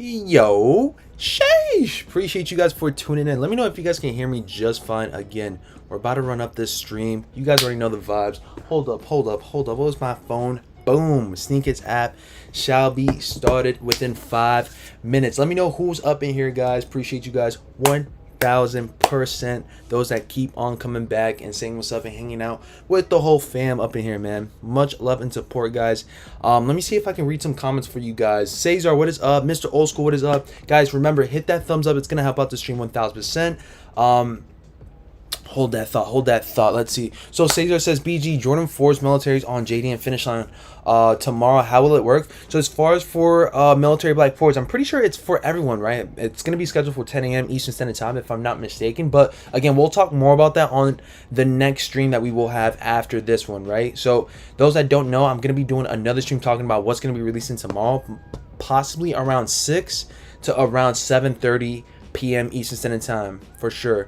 Yo, sheesh. Appreciate you guys for tuning in. Let me know if you guys can hear me just fine. Again, we're about to run up this stream. You guys already know the vibes. Hold up. What was my phone? Boom. Snkrs app shall be started within 5 minutes. Let me know who's up in here, guys. Appreciate you guys 1000%. Those that keep on coming back and saying what's up and hanging out with the whole fam up in here, man. Much love and support, guys. Let me see if I can read some comments for you guys. Cesar, what is up? Mr. Old School, what is up? Guys, remember, hit that thumbs up. It's gonna help out the stream 1000%. Hold that thought. Let's see. So Cesar says, BG, Jordan 4's militaries on JD and finish line tomorrow. How will it work? So as far as for military black forwards, I'm pretty sure it's for everyone, right? It's going to be scheduled for 10 a.m. Eastern Standard Time, if I'm not mistaken. But again, we'll talk more about that on the next stream that we will have after this one, right? So those that don't know, I'm going to be doing another stream talking about what's going to be releasing tomorrow, possibly around 6 to around 7:30 p.m. Eastern Standard Time, for sure.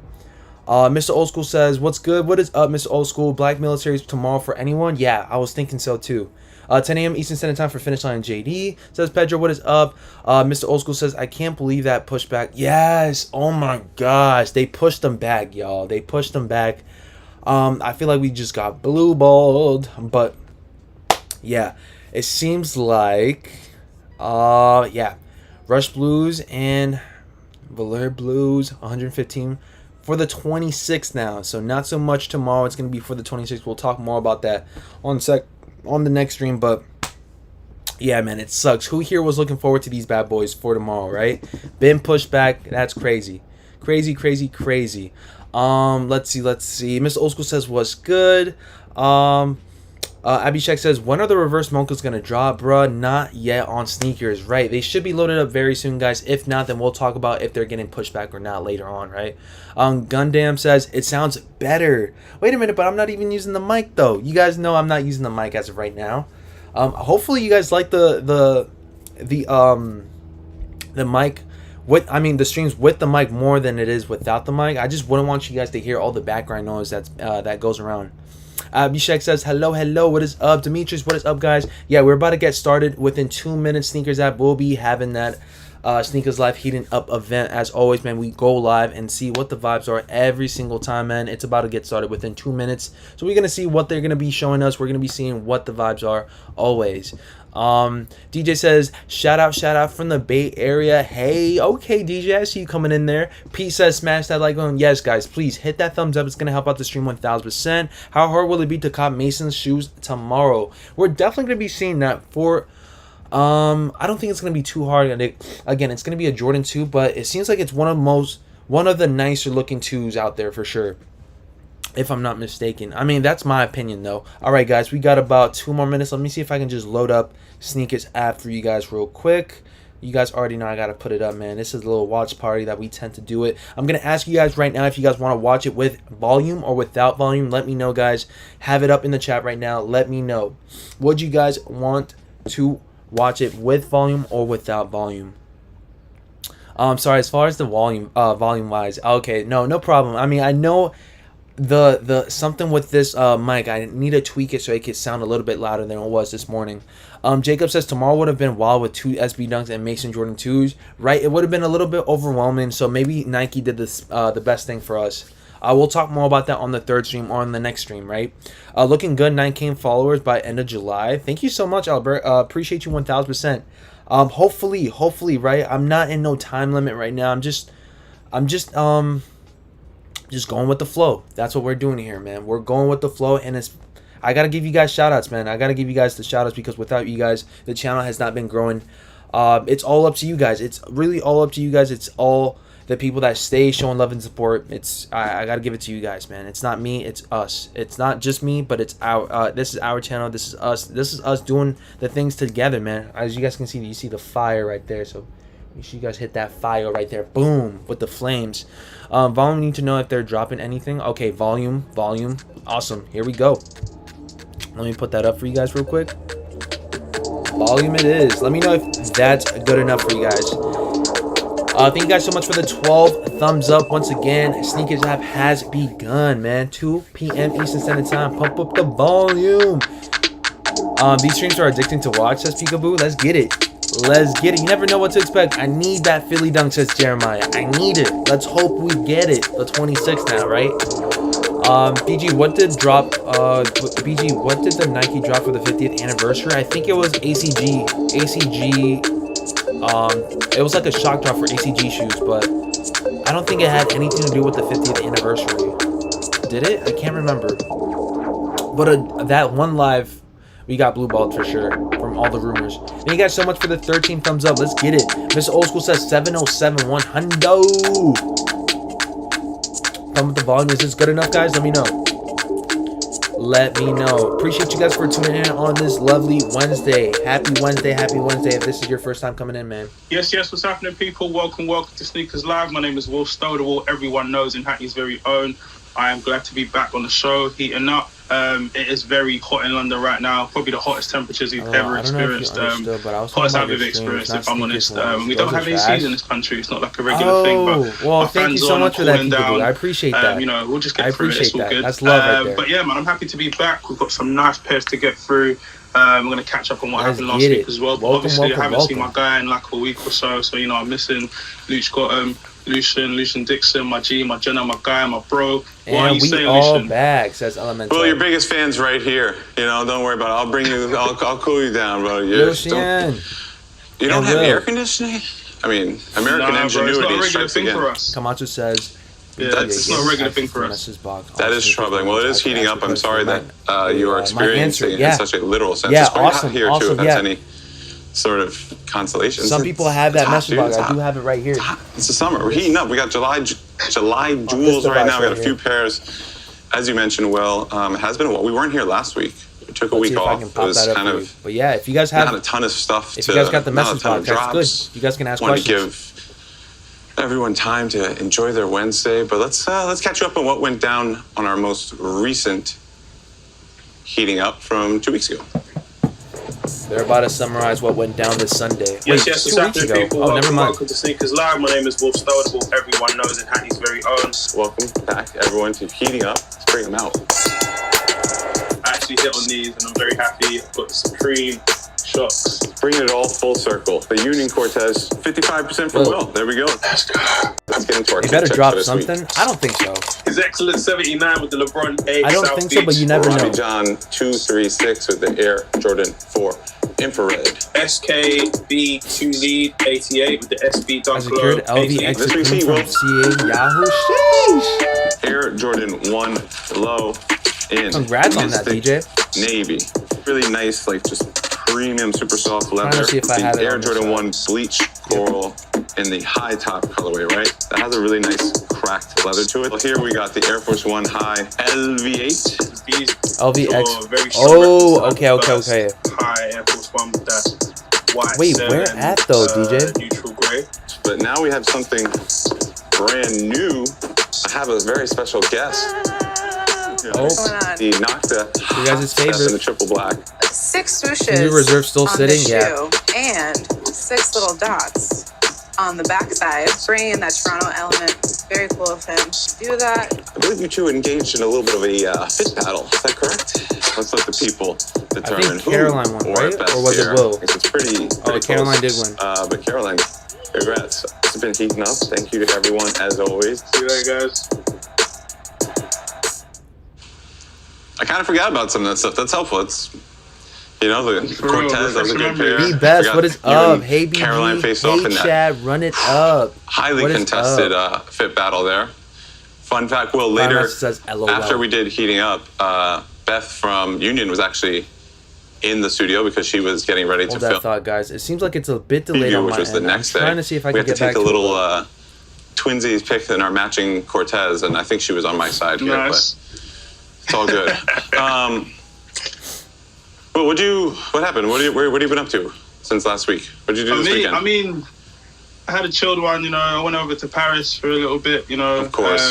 Mr. Old School says, what's good? What is up, Mr. Old School? Black militaries tomorrow for anyone? Yeah, I was thinking so too. 10 a.m. Eastern Standard Time for finish line JD. Says Pedro, what is up? Mr. Old School says, I can't believe that pushback. Yes. Oh my gosh. They pushed them back, y'all. They pushed them back. I feel like we just got blue balled. But yeah, it seems like yeah. Rush Blues and Valour Blues 115 for the 26th now. So not so much tomorrow. It's going to be for the 26th. We'll talk more about that on the next stream. But yeah, man, it sucks. Who here was looking forward to these bad boys for tomorrow, right? Been pushed back. That's crazy. Crazy. Let's see. Mr. Old School says, what's good? Abhishek says, when are the reverse mochas gonna drop, bruh? Not yet on Snkrs, right? They should be loaded up very soon, guys. If not, then we'll talk about if they're getting pushed back or not later on, right? Gundam says, it sounds better. Wait a minute, but I'm not even using the mic, though. You guys know I'm not using the mic as of right now. Hopefully you guys like the mic with, the streams with the mic more than it is without the mic. I just wouldn't want you guys to hear all the background noise that goes around. Abhishek says, hello, what is up? Demetrius, what is up, guys? Yeah, we're about to get started within 2 minutes. Snkrs app will be having that Snkrs Live Heating Up event. As always, man, we go live and see what the vibes are every single time, man. It's about to get started within 2 minutes. So we're going to see what they're going to be showing us. We're going to be seeing what the vibes are always. DJ says, shout out from the Bay Area. Hey, okay, DJ, I see you coming in there. Pete says, smash that like button. Yes, guys, please hit that thumbs up. It's gonna help out the stream 1000%. How hard will it be to cop Mason's shoes tomorrow? We're definitely gonna be seeing that for I don't think it's gonna be too hard. Again, it's gonna be a Jordan 2, but it seems like it's one of the nicer looking 2s out there for sure, if I'm not mistaken. That's my opinion, though. All right, guys, we got about 2 more minutes. Let me see if I can just load up Snkrs app for you guys real quick. You guys already know I got to put it up, man. This is a little watch party that we tend to do it. I'm going to ask you guys right now if you guys want to watch it with volume or without volume. Let me know, guys. Have it up in the chat right now. Let me know. Would you guys want to watch it with volume or without volume? Sorry, as far as the volume-wise. Okay, no problem. I know the something with this mic, I need to tweak it so it could sound a little bit louder than it was this morning. Jacob says tomorrow would have been wild with 2 SB Dunks and Mason Jordan 2s, right? It would have been a little bit overwhelming, so maybe Nike did this the best thing for us. We'll talk more about that on the 3rd stream or on the next stream, right? Looking good, 9K followers by end of July. Thank you so much, Albert. Appreciate you 1000%. Hopefully, right? I'm not in no time limit right now. I'm just going with the flow. That's what we're doing here, man. We're going with the flow, and I gotta give you guys shout outs, man. I gotta give you guys the shout outs because without you guys, the channel has not been growing. It's all up to you guys. It's really all up to you guys. It's all the people that stay showing love and support. I gotta give it to you guys, man. It's not me, it's us. It's not just me, but it's this is our channel. This is us doing the things together, man. As you guys can see, you see the fire right there. So make sure you guys hit that fire right there. Boom, with the flames. Volume, need to know if they're dropping anything. Okay, volume. Awesome. Here we go. Let me put that up for you guys real quick. Volume it is. Let me know if that's good enough for you guys. Thank you guys so much for the 12 thumbs up. Once again, Snkrs app has begun, man. 2 p.m. Eastern Standard Time. Pump up the volume. These streams are addicting to watch, says Peekaboo. Let's get it. Let's get it. You never know what to expect. I need that Philly dunk, says Jeremiah. I need it. Let's hope we get it. The 26th now, right? BG, what did the Nike drop for the 50th anniversary? I think it was ACG. It was like a shock drop for ACG shoes, but I don't think it had anything to do with the 50th anniversary. Did it? I can't remember. But that one live, we got blue balled for sure from all the rumors. Thank you guys so much for the 13 thumbs up. Let's get it. Mr. Old School says 707 100. Come with the volume. Is this good enough, guys? Let me know. Let me know. Appreciate you guys for tuning in on this lovely Wednesday. Happy Wednesday. Happy Wednesday. If this is your first time coming in, man. Yes. What's happening, people? Welcome to Sneakers Live. My name is Will Stowdewall. Everyone knows in Hackney's very own. I am glad to be back on the show, heating up. It is very hot in London right now. Probably the hottest temperatures we've ever experienced. Hottest I've ever experienced, if I'm honest. We don't have ACs in this country. It's not like a regular thing. But well, thank you so much for that, people. I appreciate that. We'll just get through it. It's all good. That's love right there. But yeah, man, I'm happy to be back. We've got some nice pairs to get through. We're going to catch up on what happened last week as well. But obviously, I haven't seen my guy in like a week or so. So, I'm missing. Luke's got Lucian Dixon, my G, my Jenna, my guy, my bro. What are you saying, Lucian? Back, says Elemental. Well, your biggest fan's right here. Don't worry about it. I'll bring you. I'll cool you down, bro. Lucian. You don't have air conditioning? I mean, American ingenuity strikes again. Camacho says. Yeah, it's not a regular thing for us. That is troubling. Well, it is heating up. I'm sorry that you are experiencing it in such a literal sense. Yeah, it's pretty awesome. hot here, too, if that's any sort of consolation. Some people have that message box. I do have it right here. It's the summer. We're heating up. We got July jewels right now. We got a few pairs. As you mentioned, Will, it has been a while. We weren't here last week. We took a week off. It was kind of, but yeah, if you guys have not a ton of stuff. If you guys got the message box, that's good. You guys can ask questions. Want to give everyone time to enjoy their Wednesday, but let's catch up on what went down on our most recent heating up from 2 weeks ago. They're about to summarize what went down this Sunday. Yes, it's happening, people. Oh, never mind. Welcome to Sneakers Live. My name is Will Stowdewall. Everyone knows in Hackney's very own. Welcome back, everyone, to Heating Up. Let's bring them out. I actually hit on these, and I'm very happy. I've got the Supreme Shocks. Bringing it all full circle. The Union Cortez, 55% from Will. There we go. Let's go. Let's get into our You better drop something. Week. I don't think so. His Excellent 79 with the LeBron 8. I don't think so, but you never know. John 236 with the Air Jordan 4 Infrared. SKB 2 Lead 88 with the SB Dunk Glow 88. This week's heat, Will. Yahoo. Sheesh. Air Jordan 1 Low in. Congrats on that, DJ. Navy. Really nice, like just premium super soft leather. The Air Jordan 1 bleach coral in the high top colorway, right? That has a really nice cracked leather to it. Well, here we got the Air Force 1 High LV8. LVX. Okay. High Air Force 1 with that white. Wait, where at though, DJ? Neutral gray. But now we have something brand new. I have a very special guest. The Nocta. You guys' favorite. In the triple black. 6 swooshes. New reserve still on sitting, the shoe, and 6 little dots on the backside, bringing in that Toronto element. Very cool of him to do that. I believe you two engaged in a little bit of a fit battle. Is that correct? Let's let the people determine who Caroline won, right? Best or was here. it Will? It's pretty Caroline close. did win. But Caroline, congrats. It's been heating up. Thank you to everyone, as always. See you later, guys. I kind of forgot about some of that stuff. That's helpful. It's, the Cortez, that was a good pair. Be best. What is up? Hey, BG. Caroline faced off in that. Chad, run it up. Highly contested fit battle there. Fun fact, Will, later, after we did Heating Up, Beth from Union was actually in the studio because she was getting ready to film. Hold that thought, guys. It seems like it's a bit delayed on my end. Which was the next day. I'm trying to see if I can get back to it. We have to take a little twinsies pick in our matching Cortez, and I think she was on my side here, but it's all good. Well, what happened? What have you been up to since last week? What did you do this weekend? I mean, I had a chilled one, I went over to Paris for a little bit, Of course.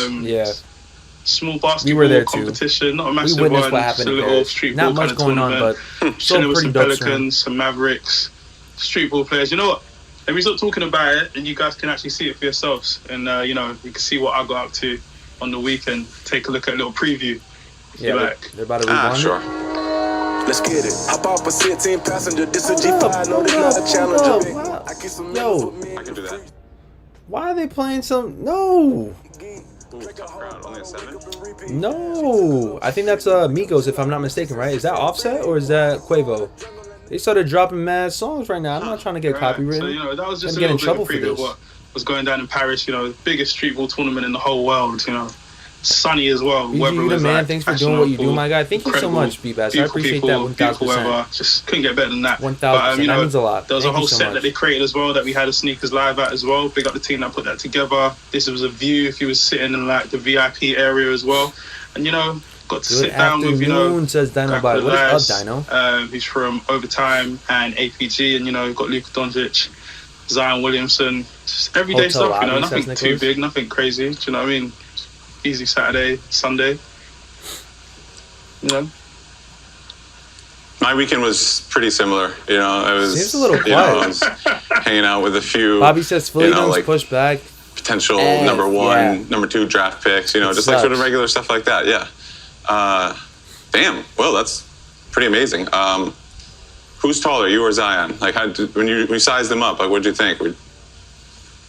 Small basketball competition, too. Not a massive we witnessed one. what happened just a little street ball Not much going on, but chilling with some Pelicans, Pelicans, some Mavericks, street ball players. You know what? Let me stop talking about it, and you guys can actually see it for yourselves. And, you can see what I got up to on the weekend. Take a look at a little preview. Yeah, they're about to rewind. Sure. Let's get it. Hop off a 16 passenger. This a G5. No, this not a challenger. Wow. I get some Yo. I can do that. Why are they playing some? No. Ooh, tough crowd. Only a 7? No. I think that's Migos, if I'm not mistaken, right? Is that Offset or is that Quavo? They started dropping mad songs right now. I'm not trying to get copywritten. So, you know, that was just I'm a little getting bit of a preview of what was going down in Paris. You know, the biggest street ball tournament in the whole world. You know, sunny as well. You the man. Thanks for doing what you do, my guy. Thank you so much, B-Bass. I appreciate that 1,000%. Just couldn't get better than that. 1,000%. That means a lot. There was a whole set that they created as well that we had a Snkrs live at as well. Big up the team that put that together. This was a view if you was sitting in like the VIP area as well. And, you know, got to sit down with, you know, says Dino Body. What is up, Dino? Who's from Overtime and APG, and, you know, got Luka Doncic, Zion Williamson, just everyday Hotel stuff, you know, lobby, nothing too big, nothing crazy. Do you know what I mean? Easy Saturday, Sunday. You know? My weekend was pretty similar. You know, I was, seems a little you know, I quiet. was hanging out with a few. Bobby says Philly Dunks like push back. potential number 1, number 2 draft picks. You know, just like sort of regular stuff like that. Yeah. Damn. Well, that's pretty amazing. Who's taller, you or Zion? Like, when you sized them up, like, what did you think?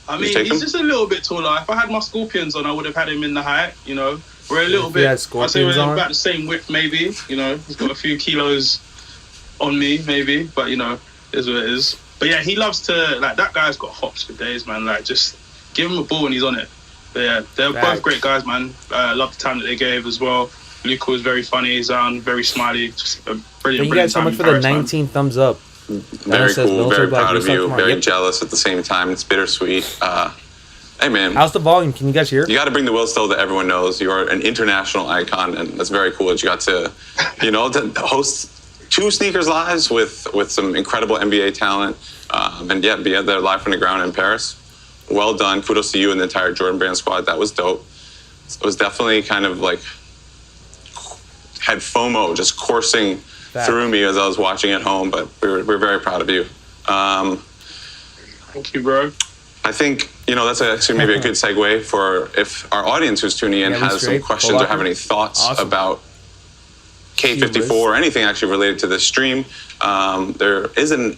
I mean, he's just a little bit taller. If I had my Scorpions on, I would have had him in the height. You know, we're a little bit. I'd say we're about the same width, maybe. You know, he's got a few kilos on me, maybe. But you know, it is what it is. But yeah, he loves to like that guy's got hops for days, man. Like, just give him a ball and he's on it. But yeah, they're both great guys, man. Love the time that they gave as well. Luka was very funny. Zion very smiley. Just a brilliant. Thank you guys so much for the 19 thumbs up. Very cool, very proud of you, very jealous at the same time. It's bittersweet. Hey, man. How's the volume? Can you guys hear? You got to bring the Will Stowe that everyone knows. You are an international icon, and that's very cool that you got to, you know, to host 2 Snkrs lives with some incredible NBA talent, and yet be there live from the ground in Paris. Well done. Kudos to you and the entire Jordan Brand squad. That was dope. It was definitely kind of like, had FOMO just coursing through me as I was watching at home, but we're very proud of you. Thank you, bro. I think, you know, that's actually maybe a good segue for if our audience who's tuning in has some questions or have any thoughts about K54 or anything actually related to this stream. There is an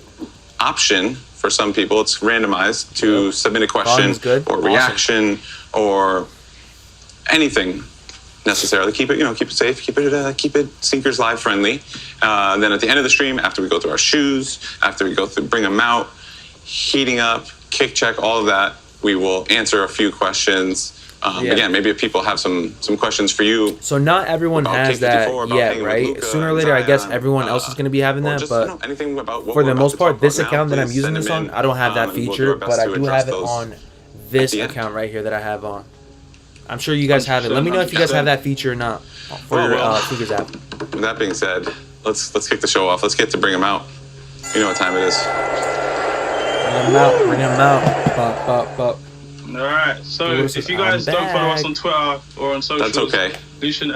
option for some people, it's randomized, to submit a question or reaction or anything necessarily. Keep it, you know, keep it safe, keep it Snkrs Live friendly. Then at the end of the stream, after we go through our shoes, after we go through bring them out, heating up, kick check, all of that, we will answer a few questions. Again, maybe if people have some questions for you. So not everyone has that yet, right? Sooner or later, I guess everyone else is going to be having that, but for the most part, this account that I'm using this on, I don't have that feature, but I do have it on this account right here that I have on. I'm sure you guys have it. Let me know if you guys have that feature or not for your Snkrs app. With that being said, let's kick the show off. Let's get to bring them out. You know what time it is. Bring them out. All right. So if you guys don't follow us on Twitter or on socials, that's okay. Lucian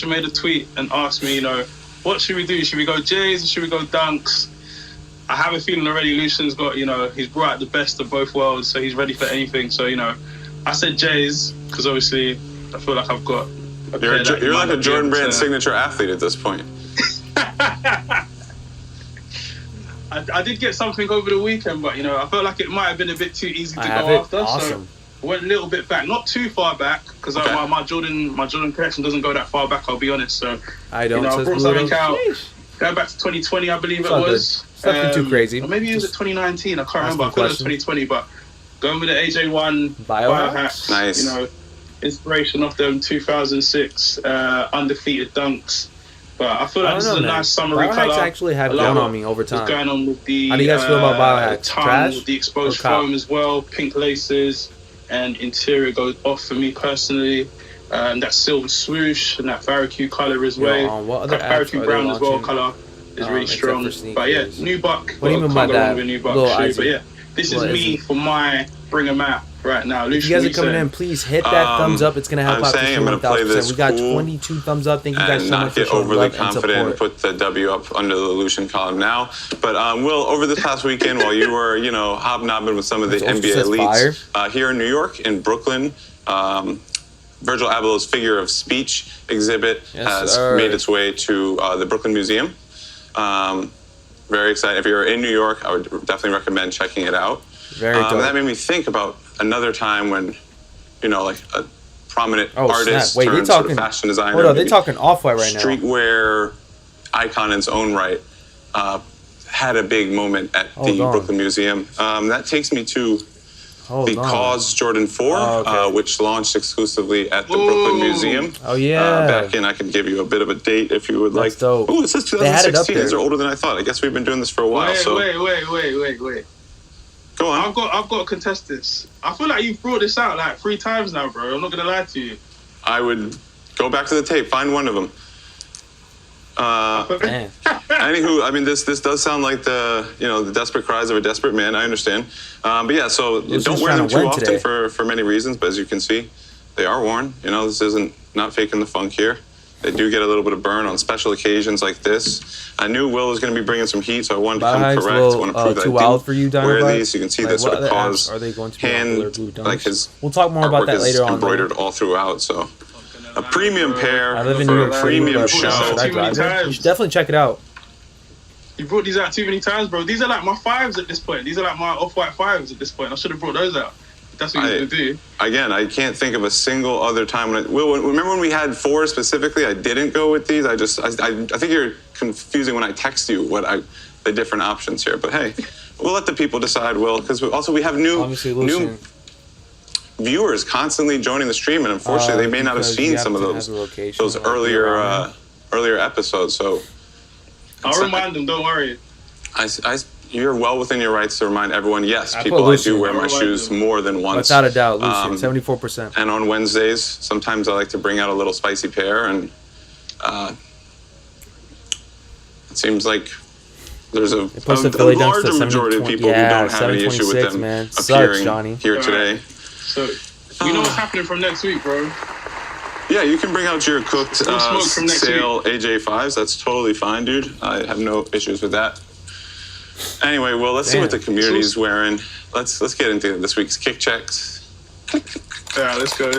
made a tweet and asked me, you know, what should we do? Should we go Jays or should we go Dunks? I have a feeling already Lucian's got, you know, he's brought out the best of both worlds, so he's ready for anything. So, you know, I said Jays because obviously I feel like I've got you're like a Jordan Brand signature athlete at this point. I did get something over the weekend, but, you know, I felt like it might have been a bit too easy to go after. Awesome. So I went a little bit back, not too far back, because my Jordan collection doesn't go that far back, I'll be honest. So I don't. You know, I brought something out going back to 2020, I believe it was. Nothing too crazy. Or maybe it was 2019, I can't remember. I thought it was 2020, but going with the AJ1 biohacks, nice. You know, inspiration of them 2006 undefeated dunks. But I feel like this is a nice summary colour. Biohacks actually have grown on me over time. What's going on with the how do you guys feel about biohacks? Trash? With the exposed foam as well, pink laces, and interior goes off for me personally. That silver swoosh and that Varicue colour as well. That Varicue brown as well colour is really strong. But yeah, new buck. What do you mean by that? New buck shoe. But yeah, this is me for my bring 'em out right now. If you guys are coming in, please hit that thumbs up. It's going to help out the show 1,000%. We got 22 thumbs up. Thank you guys so much for showing love and support. Not get overly confident and put the W up under the Lucian column now. But Will, over this past weekend, while you were, you know, hobnobbing with some of the NBA elites here in New York, in Brooklyn, Virgil Abloh's figure of speech exhibit has made its way to the Brooklyn Museum. Very excited. If you're in New York, I would definitely recommend checking it out. Very dope. That made me think about another time when, like a prominent artist Wait, turned sort of fashion designer. Hold on, they're talking Off-White right now. Streetwear icon in its own right had a big moment at the Brooklyn Museum. That takes me to the Cause Jordan 4, which launched exclusively at the Brooklyn Museum. Oh, yeah. Back in, I can give you a bit of a date if you would like. Dope. Oh, it says 2016. These are older than I thought. I guess we've been doing this for a while. Wait. Go on. I've got to contest this. I feel like you've brought this out like 3 times now, bro. I'm not going to lie to you. I would go back to the tape, find one of them. Anywho, I mean, this does sound like the desperate cries of a desperate man. I understand, but yeah. So don't wear them too often for many reasons. But as you can see, they are worn. This isn't not faking the funk here. They do get a little bit of burn on special occasions like this. I knew Will was going to be bringing some heat, so I wanted to come correct. I want to prove that I didn't wear these. You can see that sort of Cause hand, like his we'll talk more about that later on. Embroidered all throughout. So. A premium pair for a premium show. You should definitely check it out. You brought these out too many times, bro. These are like my 5s at this point. These are like my Off-White 5s at this point. I should have brought those out. That's what you're going to do. Again, I can't think of a single other time remember when we had 4 specifically, I didn't go with these. I think you're confusing when I text you the different options here. But hey, we'll let the people decide, Will, because we have new viewers constantly joining the stream, and unfortunately they may not have seen some of those earlier episodes. So I'll remind them, don't worry. You're well within your rights to remind everyone. Yes, I do wear my shoes more than once. Without a doubt, Lucian, 74%. And on Wednesdays, sometimes I like to bring out a little spicy pair, and it seems like there's a larger majority of people who don't have any issue with them appearing here today. So, you know what's happening from next week, bro? Yeah, you can bring out your cooked sale AJ5s. That's totally fine, dude. I have no issues with that. Anyway, well, let's see what the community's wearing. Let's get into this week's kick checks. Yeah, let's go.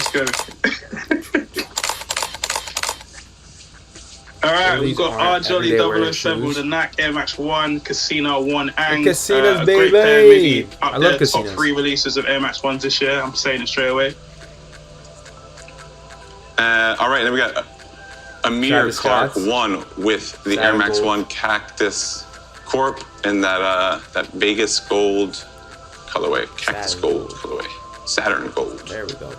All right, we've got R Jolly 007 with the Nike Air Max 1, Casino 1, and Casinos, baby. Great pair, maybe up I love there, Casinos. Top 3 releases of Air Max 1s this year. I'm saying it straight away. All right, then we got Amir Clark 1 with the Air Max 1 Cactus Corp in that Vegas gold colorway, Cactus gold colorway, Saturn gold. There we go.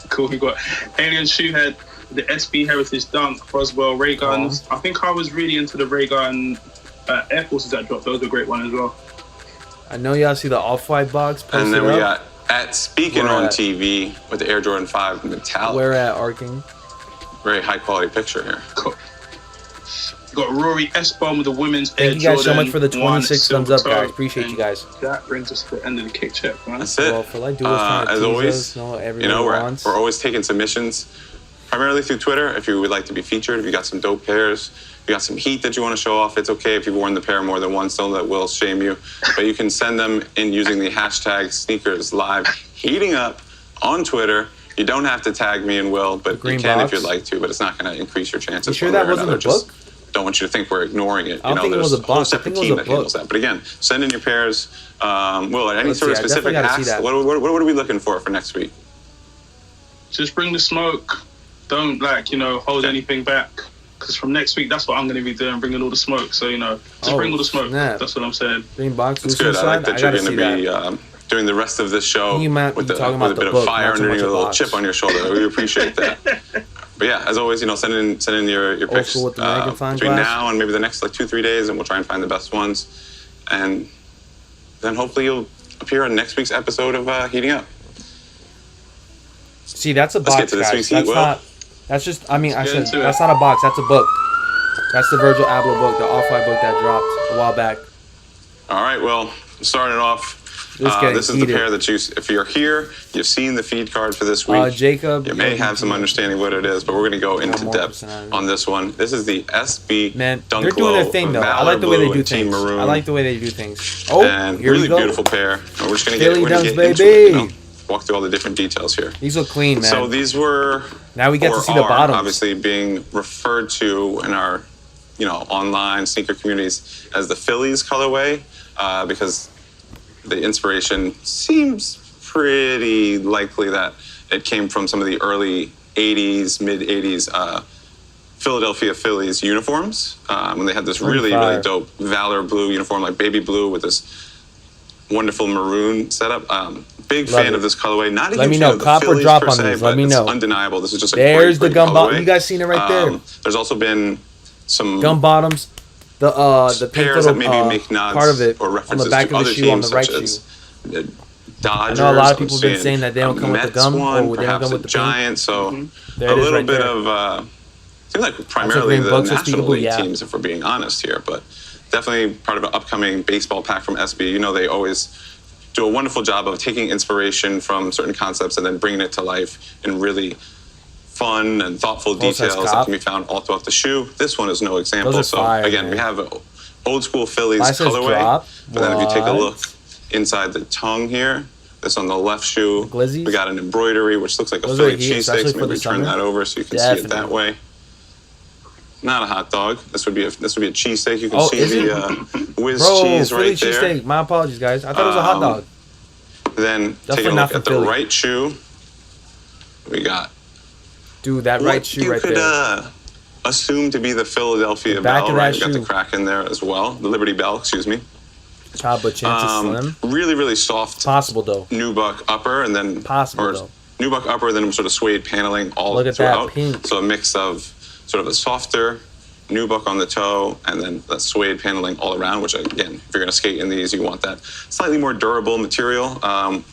Cool. We got Alien Shoehead, the SB Heritage Dunk, Roswell Ray Guns. I think I was really into the Ray Gun Air Forces that dropped. Those were a great one as well. I know y'all see the Off-White box posted and then we up. got Speaking on TV with the Air Jordan 5 metallic. We're at Arking. Very high quality picture here. Cool. You got Rory S-Bomb with the women's Air Jordan. Thank you guys so much for the 26 thumbs up, guys. Appreciate you guys. That brings us to the end of the kick check, man. That's it. Well, Phil, I do as always, wants. we're always taking submissions, primarily through Twitter. If you would like to be featured, if you got some dope pairs, if you got some heat that you want to show off, it's okay if you've worn the pair more than once. Don't let Will shame you. But you can send them in using the hashtag #SneakersLiveHeatingUp on Twitter. You don't have to tag me and Will, but you can if you'd like to. But it's not going to increase your chances. You sure that wasn't a book? Don't want you to think we're ignoring it. I don't think it was a box. There's a whole separate team that handles that. But again, send in your pairs. Will, any sort of specific asks? What are we looking for next week? Just bring the smoke. Don't hold anything back. Because from next week, that's what I'm going to be doing, bringing all the smoke. So, just bring all the smoke. Snap. That's what I'm saying. Bring box. It's good. I like that you're going to be doing the rest of this show with a bit of fire under your little chip on your shoulder. We appreciate that. But yeah, as always, send in your picks between now and maybe the next 2-3 days, and we'll try and find the best ones. And then hopefully you'll appear on next week's episode of Heating Up. See, that's a box, Let's get to this week's heat, Will. That's just, that's not a box, that's a book. That's the Virgil Abloh book, the Off-White book that dropped a while back. All right, well, starting it off. This is the pair that if you're here, you've seen the feed card for this week. Jacob. You may have some understanding what it is, but we're going to go into depth on this one. This is the SB Dunk. They're doing their thing, though. I like the way they do things. I like the way they do things. Oh, and here really we go. Beautiful pair. We're just going to Philly Dunks, get into it. walk through all the different details here. These look clean, man. So these were now we get to see the bottoms. Obviously being referred to in our online sneaker communities as the Phillies colorway because the inspiration seems pretty likely that it came from some of the early 80s, mid 80s Philadelphia Phillies uniforms when they had this really dope Valour blue uniform, like baby blue with this wonderful maroon setup. Big fan of this colorway. Not a huge fan of the Phillies per se, but it's undeniable. This is just a There's great the gum bottom. colorway. You guys seen it right there. There's also been some gum bottoms. The pink pairs little that maybe make nods part of it or on references the back to of the other shoe on teams, the right such shoe. as the Dodgers. I know a lot of people have been saying that they don't come with the gum. One, Or they don't come with the Giants. So there a little right bit there. of seems like primarily the Bucks National League yeah. teams, if we're being honest here, but definitely part of an upcoming baseball pack from SB. They always do a wonderful job of taking inspiration from certain concepts and then bringing it to life in really fun and thoughtful details that can be found all throughout the shoe. This one is no example. So fire, again, man. we have an old school Phillies colorway, but then if you take a look inside the tongue here, this on the left shoe, we got an embroidery which looks like a Philly cheesesteak. So maybe turn that over so you can see it that way. Not a hot dog. This would be a cheesesteak. You can see the whiz cheese right there. Cheesesteak. My apologies, guys. I thought it was a hot dog. Then take a look at the right shoe. We got. Dude, that right shoe right there. You could assume to be the Philadelphia Bell, right? We got the crack in there as well. The Liberty Bell, excuse me. But chance is slim. Really, really soft. Possible though. Nubuck upper and then nubuck upper, then sort of suede paneling all throughout. That pink. So a mix of sort of a softer nubuck on the toe and then that suede paneling all around, which again, if you're going to skate in these, you want that slightly more durable material.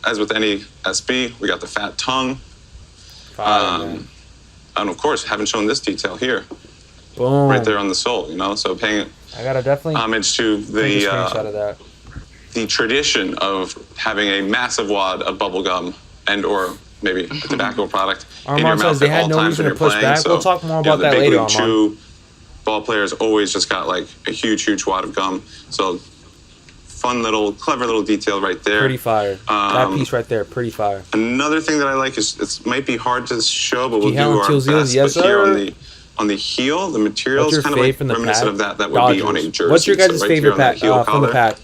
As with any SB, we got the fat tongue. And of course, haven't shown this detail here. Boom. Right there on the sole, so paying homage to the tradition of having a massive wad of bubble gum and or maybe a tobacco product in your mouth at all times when you're playing. So, we'll talk more about that later on. Chew ball players always just got like a huge wad of gum. So fun clever little detail right there. Pretty fire. That piece right there, pretty fire. Another thing that I like is it might be hard to show, but we'll do our best. Yes, but here on the heel, the material is kind of like reminiscent of that would be on a jersey. What's your guys' favorite pack from the pack?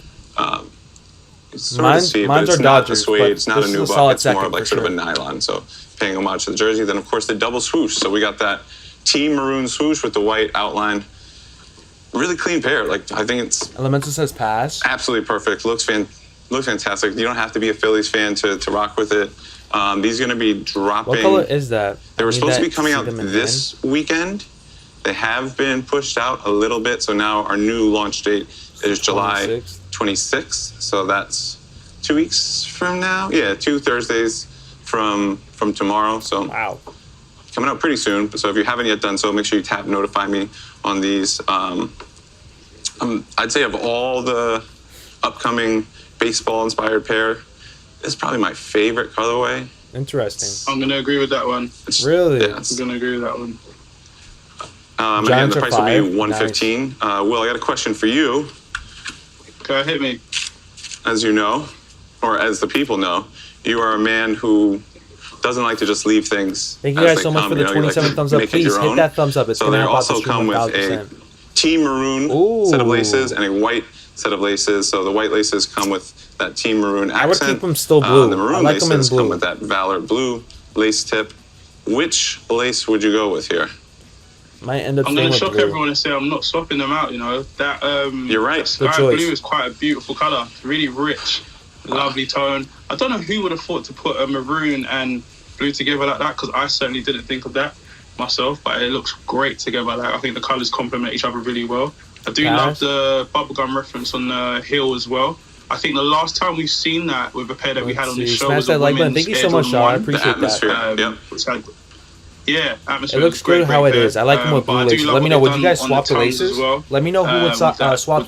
Mine's our Dodgers, but it's not a nubuck. It's more like sort of a nylon. So paying homage to the jersey. Then of course the double swoosh. So we got that team maroon swoosh with the white outline. Really clean pair. Like I think it's Elemental says pass. Absolutely perfect. Looks fantastic. You don't have to be a Phillies fan to rock with it. These are going to be dropping. What color is that? They were supposed to be coming out this weekend. They have been pushed out a little bit. So now our new launch date is July 26th. So that's 2 weeks from now. Yeah, 2 Thursdays from tomorrow. So wow. Coming out pretty soon. So if you haven't yet done so, make sure you tap notify me on these. I'd say of all the upcoming baseball-inspired pair, it's probably my favorite colorway. Interesting. I'm going to agree with that one. Really? Yeah, I'm going to agree with that one. Again, the price will be $115. Nice. Will, I got a question for you. Go hit me. As you know, or as the people know, you are a man who doesn't like to just leave things. Thank you guys so much for the 27 thumbs up. Please hit that thumbs up. It's so they also come with a team maroon set of laces and a white set of laces. So the white laces come with that team maroon accent. I would keep them still blue. The maroon laces come with that Valour blue lace tip. Which lace would you go with here? Might end up. I'm going to shock everyone and say I'm not swapping them out. That you're right. Sky blue is quite a beautiful color. Really rich, lovely tone. I don't know who would have thought to put a maroon and blue together like that, because I certainly didn't think of that myself, but it looks great together. I think the colours complement each other really well. I do love the bubblegum reference on the heel as well. I think the last time we've seen that with a pair that we had on this show was the women's Thank you so much, Sean. I appreciate that. Atmosphere. It looks good how it is. I like them with blue laces. Let me know. Would you guys swap the laces? Let me know who would swap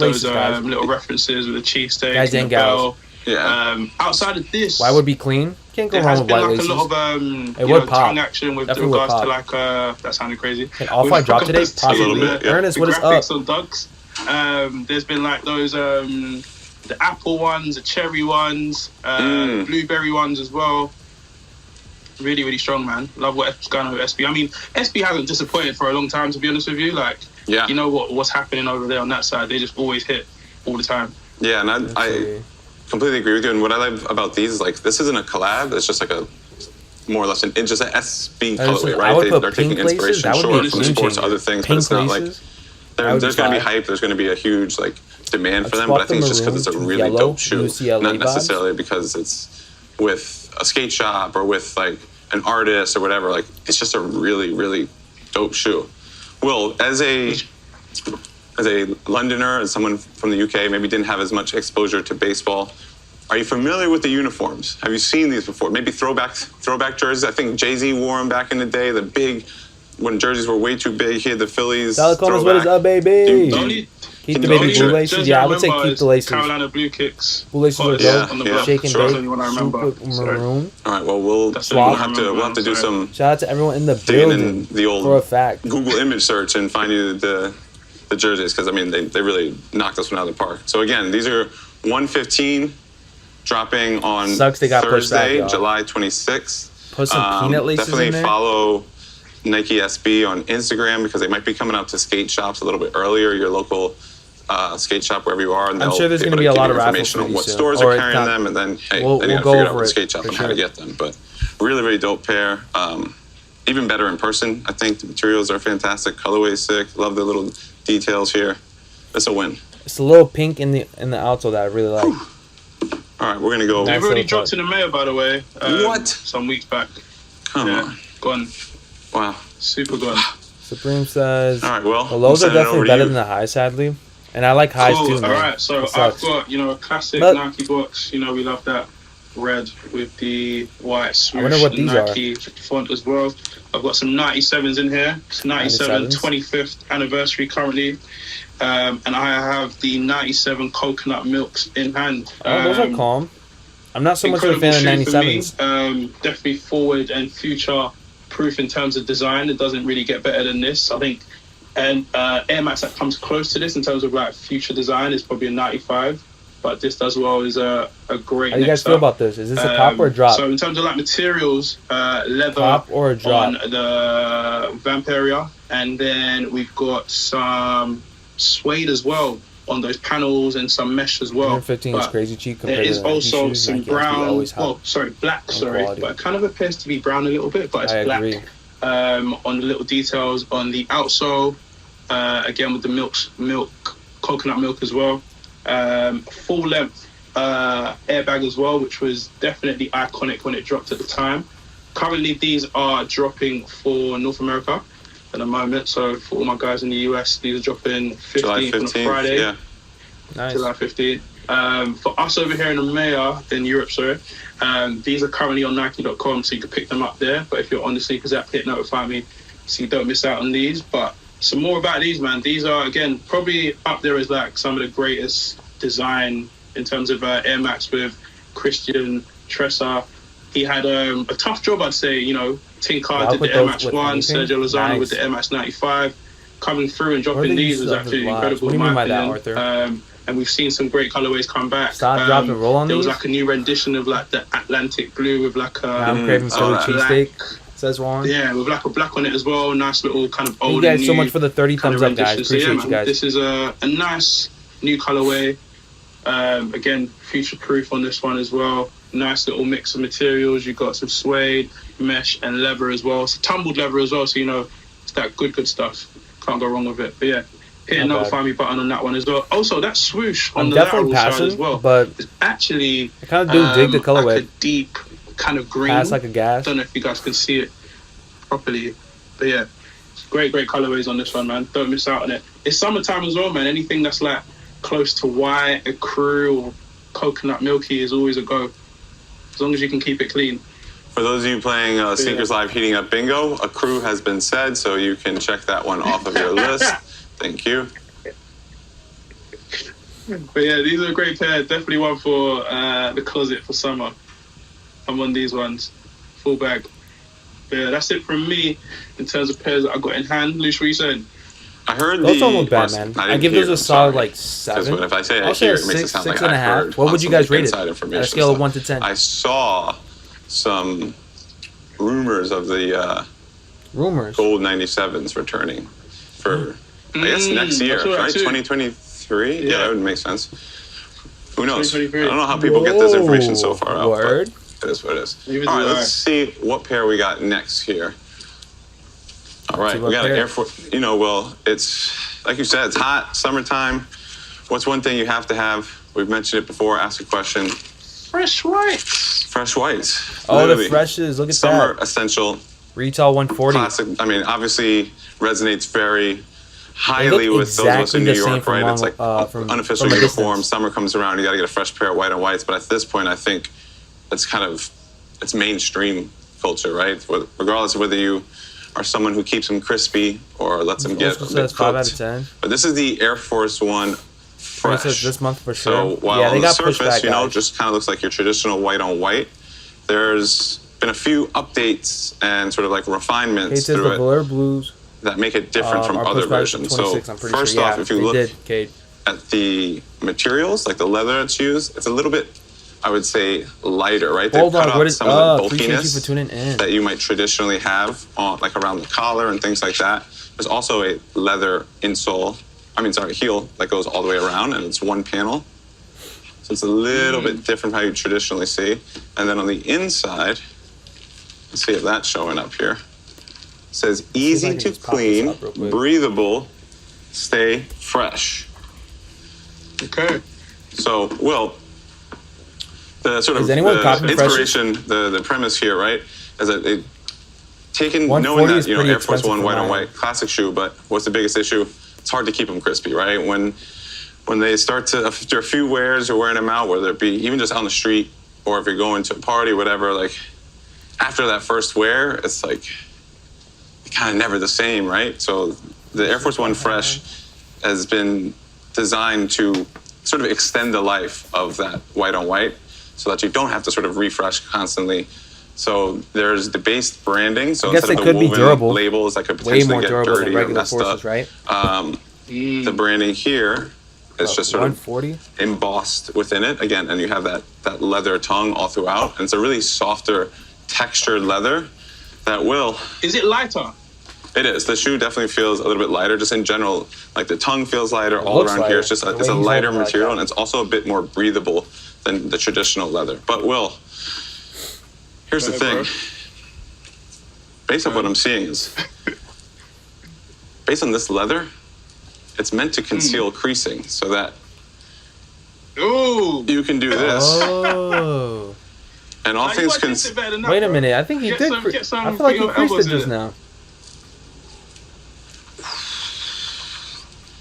laces, guys. Little references with the cheesesteak. Guys and gals. Yeah. Outside of this, why would be clean? Can't go wrong with white laces. There has been like a lot of tongue action with regards to like that sounded crazy. Can Off-White drop today? Possibly. Ernest, what is up? On dunks. There's been like those the apple ones, the cherry ones, blueberry ones as well. Really, really strong, man. Love what's going on with SB. I mean, SB hasn't disappointed for a long time, to be honest with you. Like, you know what's happening over there on that side. They just always hit all the time. Yeah, and I completely agree with you. And what I love about these is, like, this isn't a collab. It's just like a more or less just an SB colorway, right? They're taking inspiration from sports, other things, but it's not like there's going to be hype. There's going to be a huge like demand for them, but I think it's just because it's a really dope shoe, not necessarily because it's with a skate shop or with like an artist or whatever. Like, it's just a really, really dope shoe. Will, as a Londoner, as someone from the UK, maybe didn't have as much exposure to baseball, are you familiar with the uniforms? Have you seen these before? Maybe throwback jerseys. I think Jay-Z wore them back in the day. The big, when jerseys were way too big, he had the Phillies throwback. What is up, baby? Keep the baby blue laces. Yeah, I would say keep the laces. Carolina blue kicks. Blue laces are dope. Shake and bake. Super maroon. All right, well, we'll have to do some shout out to everyone in the building in the old for a fact. Google image search and find you the jerseys, because I mean they really knocked this one out of the park. So again, these are 115 dropping on Thursday, July 26th. Put some peanut laces definitely in there. Follow Nike SB on Instagram, because they might be coming out to skate shops a little bit earlier, your local skate shop wherever you are, and I'm sure there's going to be a lot of information on what stores are carrying them, and then we'll then you got to go figure out over what skate shop and how to get them. But really, really dope pair. Even better in person. I think the materials are fantastic. Colorway is sick. Love the little details here. It's a win. It's a little pink in the outsole that I really like. All right, we're gonna go. They've already dropped in the mail, by the way. What? Some weeks back. Come on. Gone. Wow. Super gone. Supreme says. All right, well. The lows are definitely better than the highs, sadly. And I like highs too, man. All right, so I've got, a classic Nike box. We love that red with the white swoosh. I wonder what these Nike font as well. I've got some 97s in here. It's 97 25th anniversary currently. And I have the 97 coconut milks in hand. Those are calm. I'm not so much of a fan of 97s. Definitely forward and future proof in terms of design. It doesn't really get better than this, I think. And Air Max that comes close to this in terms of like future design is probably a 95, but this does well is a great. How do you guys feel about this? Is this a top or a drop? So in terms of like materials, leather top or a drop on the Vamp area, and then we've got some suede as well on those panels and some mesh as well. 115 is crazy cheap compared there to is also shoes. some Nike brown. Black. Quality. But it kind of appears to be brown a little bit, but it's black. Agree. On the little details on the outsole. Again with the milk, coconut milk as well. Full length airbag as well, which was definitely iconic when it dropped at the time. Currently, these are dropping for North America at the moment. So for all my guys in the US, these are dropping 15th on a Friday. Yeah. Nice. July 15th. For us over here in EMEA, in Europe, these are currently on Nike.com, so you can pick them up there. But if you're on the Sneakers app, hit notify me so you don't miss out on these. But some more about these, man. These are, again, probably up there as like some of the greatest design in terms of Air Max with Christian Tressa. He had a tough job, I'd say. Tin Card did the Air Max 1, Sergio Lozano with the Air Max 95. Coming through and dropping these was absolutely incredible. What do you mean by that, Arthur? And we've seen some great colorways come back. Stop, drop, and roll on there these? was like a new rendition of like the Atlantic blue with like a... I'm craving Philly cheesesteak. Says Juan. Yeah, with like a black on it as well. Nice little kind of old. Thank you guys so much for the 30 thumbs up, guys. Appreciate you guys. This is a nice new colorway. Again, future proof on this one as well. Nice little mix of materials. You've got some suede, mesh, and leather as well. It's tumbled leather as well, so it's that good stuff. Can't go wrong with it. But yeah, hit a notify me button on that one as well. Also, that swoosh on the lateral side as well. But it's actually I kind of do dig the colorway. Like a deep kind of green. Pass like a gas. Don't know if you guys can see it properly, but yeah, great colorways on this one, man. Don't miss out on it. It's summertime as well, man. Anything that's like close to white, a crew, or coconut milky is always a go, as long as you can keep it clean. For those of you playing Snkrs Live Heating Up Bingo, a crew has been said, so you can check that one off of your list. Thank you. But yeah, these are a great pair. Definitely one for the closet for summer. I'm on these ones. Full bag. But yeah, that's it from me in terms of pairs that I got in hand. Luce, what you saying? I heard those don't look bad, man. I give those a solid like 7. If I say I'll say a 6, 6.5. What would you guys rate it? At a scale of 1 to 10. I saw some rumors of the gold 97s returning for, I guess, next year, right? 2023? Yeah, that would make sense. Who knows? I don't know how people get this information so far out. Word. But it is what it is. All right, let's see what pair we got next here. All right, we got an Air Force. You know, well, it's, like you said, it's hot, summertime. What's one thing you have to have? We've mentioned it before. Ask a question. Fresh whites. Fresh whites. Oh, Literally. the freshes. Look at Summer that. essential. Retail 140. Classic. I mean, obviously resonates very highly with those of us in New York, right? It's like unofficial uniform. Summer comes around, you got to get a fresh pair of white on whites. But at this point, I think it's kind of, it's mainstream culture, right? Regardless of whether you are someone who keeps them crispy or lets them get a bit 5 cooked. out of 10. But this is the Air Force One Fresh. This month for sure. So while yeah, they on the got surface, you know, guys. just kind of looks like your traditional white on white, there's been a few updates and sort of like refinements through through the it Valour blues that make it different from other versions. So 26, I'm pretty first sure. off, if you look Cade. at the materials, like the leather that's used, it's a little bit, I would say, lighter, right? They've Hold on, cut what out is some of the Appreciate you for bulkiness tuning in. that you might traditionally have on, like around the collar and things like that. There's also a leather heel that goes all the way around, and it's one panel. So it's a little bit different how you traditionally see. And then on the inside, let's see if that's showing up here. It says easy to clean, breathable, stay fresh. Okay. So, Will, the sort of the inspiration, the premise here, right, is that they taken knowing that, you know, Air Force One white on white, classic shoe, but what's the biggest issue? It's hard to keep them crispy, right? When they start to, after a few wears, you're wearing them out, whether it be even just on the street or if you're going to a party, whatever, like after that first wear, it's like kind of never the same, right? So the Air Force One Fresh has been designed to sort of extend the life of that white on white so that you don't have to sort of refresh constantly. So there's the base branding. So instead of the woven labels that could potentially get dirty or messed up, right? The branding here is just sort 140? of embossed within it again, and you have that leather tongue all throughout, and it's a really softer textured leather that will. Is it lighter? It is. The shoe definitely feels a little bit lighter. Just in general, like the tongue feels lighter all around here. It's just it's a lighter material, and it's also a bit more breathable than the traditional leather. But Will, here's the thing. Based on what I'm seeing is, based on this leather, it's meant to conceal creasing so that you can do this. Oh. And all things Wait a minute. I think he did. I feel like he creased it just now.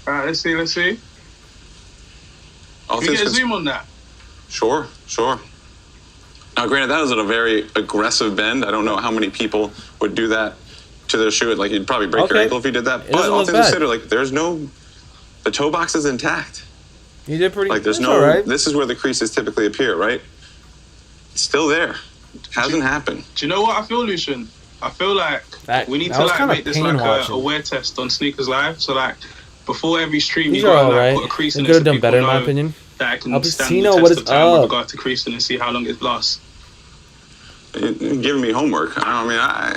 All right, let's see. Can we get a zoom on that? Sure. Now, granted, that was at a very aggressive bend. I don't know how many people would do that to their shoe. Like, you'd probably break your ankle if you did that. But all things considered, like, the toe box is intact. You did pretty. Like, there's no. Right. This is where the creases typically appear, right? It's still there. It hasn't happened. Do you know what I feel, Lucian? I feel like we need to make this like a wear test on Sneakers Live. So like before every stream, you gotta put a crease in it. Could have done better, in my opinion. That I can stand the test of time with regard to creasing and see how long it lasts. You're giving me homework. I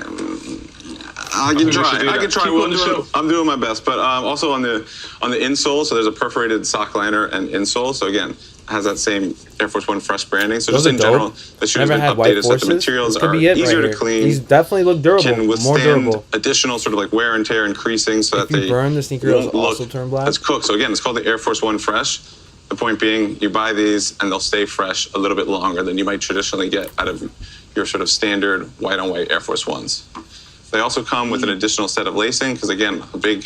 can try. I'm doing my best. But also on the insole, so there's a perforated sock liner and insole. So again, it has that same Air Force One Fresh branding. So just in general, the shoe has been updated so that the materials are easier to clean. These definitely look durable. Can withstand additional sort of like wear and tear and creasing so that they burn the sneaker won't also look turn black. as cooked. So again, it's called the Air Force One Fresh. The point being, you buy these and they'll stay fresh a little bit longer than you might traditionally get out of your sort of standard white on white Air Force Ones. They also come with an additional set of lacing because again, a big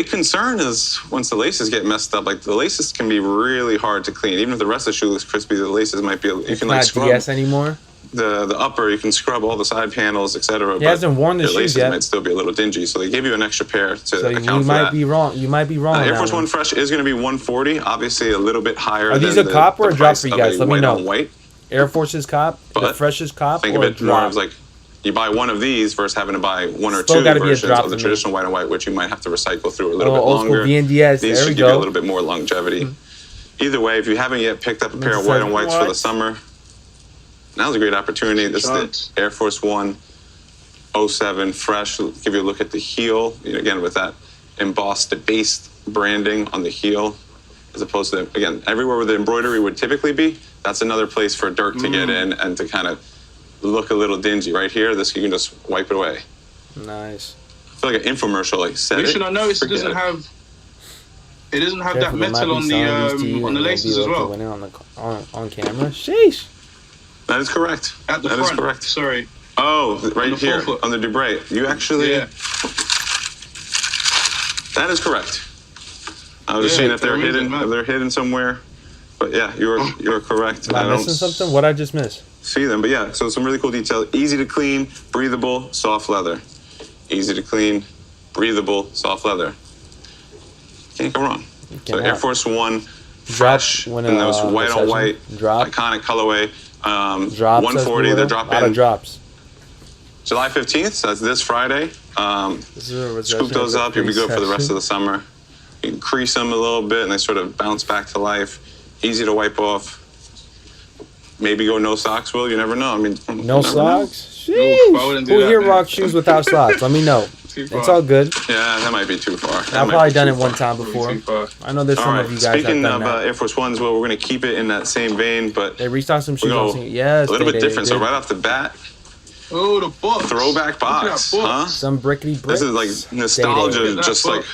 concern is once the laces get messed up, like the laces can be really hard to clean. Even if the rest of the shoe looks crispy, the laces might be. You can like scrub DS anymore. The upper, you can scrub all the side panels, etc. He hasn't worn the shoes laces yet. Might still be a little dingy, so they give you an extra pair to account for that. You might be wrong. Air Force One Fresh is going to be 140, obviously a little bit higher. Are these than a cop or a drop for you guys? Let me know. White. Air Force's cop, the Fresh's cop, think or of it more as like you buy one of these versus having to buy one or two versions of the traditional white and white, which you might have to recycle through a little bit longer. VNDS. These should give you a little bit more longevity. Either way, if you haven't yet picked up a pair of white and whites for the summer, now's a great opportunity. This Chance. is the Air Force One 07 fresh. Give you a look at the heel. Again, with that embossed debased branding on the heel, as opposed to, again, everywhere where the embroidery would typically be, that's another place for dirt to get in and to kind of look a little dingy. Right here, this you can just wipe it away. Nice. I feel like an infomercial, like said Listen, I noticed it doesn't have that metal on the laces as well. On camera. Sheesh. That is correct. At the that front. Is correct. Sorry. Oh, right here forefoot. on the Dubray. You actually. Yeah. That is correct. I was just saying if they're hidden somewhere, but yeah, you're correct. Am I missing something? What I just missed? See them, but yeah. So some really cool detail. Easy to clean, breathable, soft leather. Easy to clean, breathable, soft leather. Can't go wrong. So Air Force One, fresh, and those white on white, iconic colorway. 140, they're dropping. A lot of drops. July 15th, so that's this Friday. Scoop those up, you'll be good for the rest of the summer. You can crease them a little bit and they sort of bounce back to life. Easy to wipe off. Maybe go no socks, Will, you never know. I mean, no socks? Sheesh. Who here rock shoes without socks? Let me know. It's all good. Yeah, that might be too far. I've probably done it one time before. I know there's some of you guys Speaking that have done of Air Force Ones, well, we're going to keep it in that same vein, but they restocked some shoes. Yes, a little bit different. So right off the bat, oh, the box. Throwback box, huh? Some brickety bricks. This is like nostalgia, just like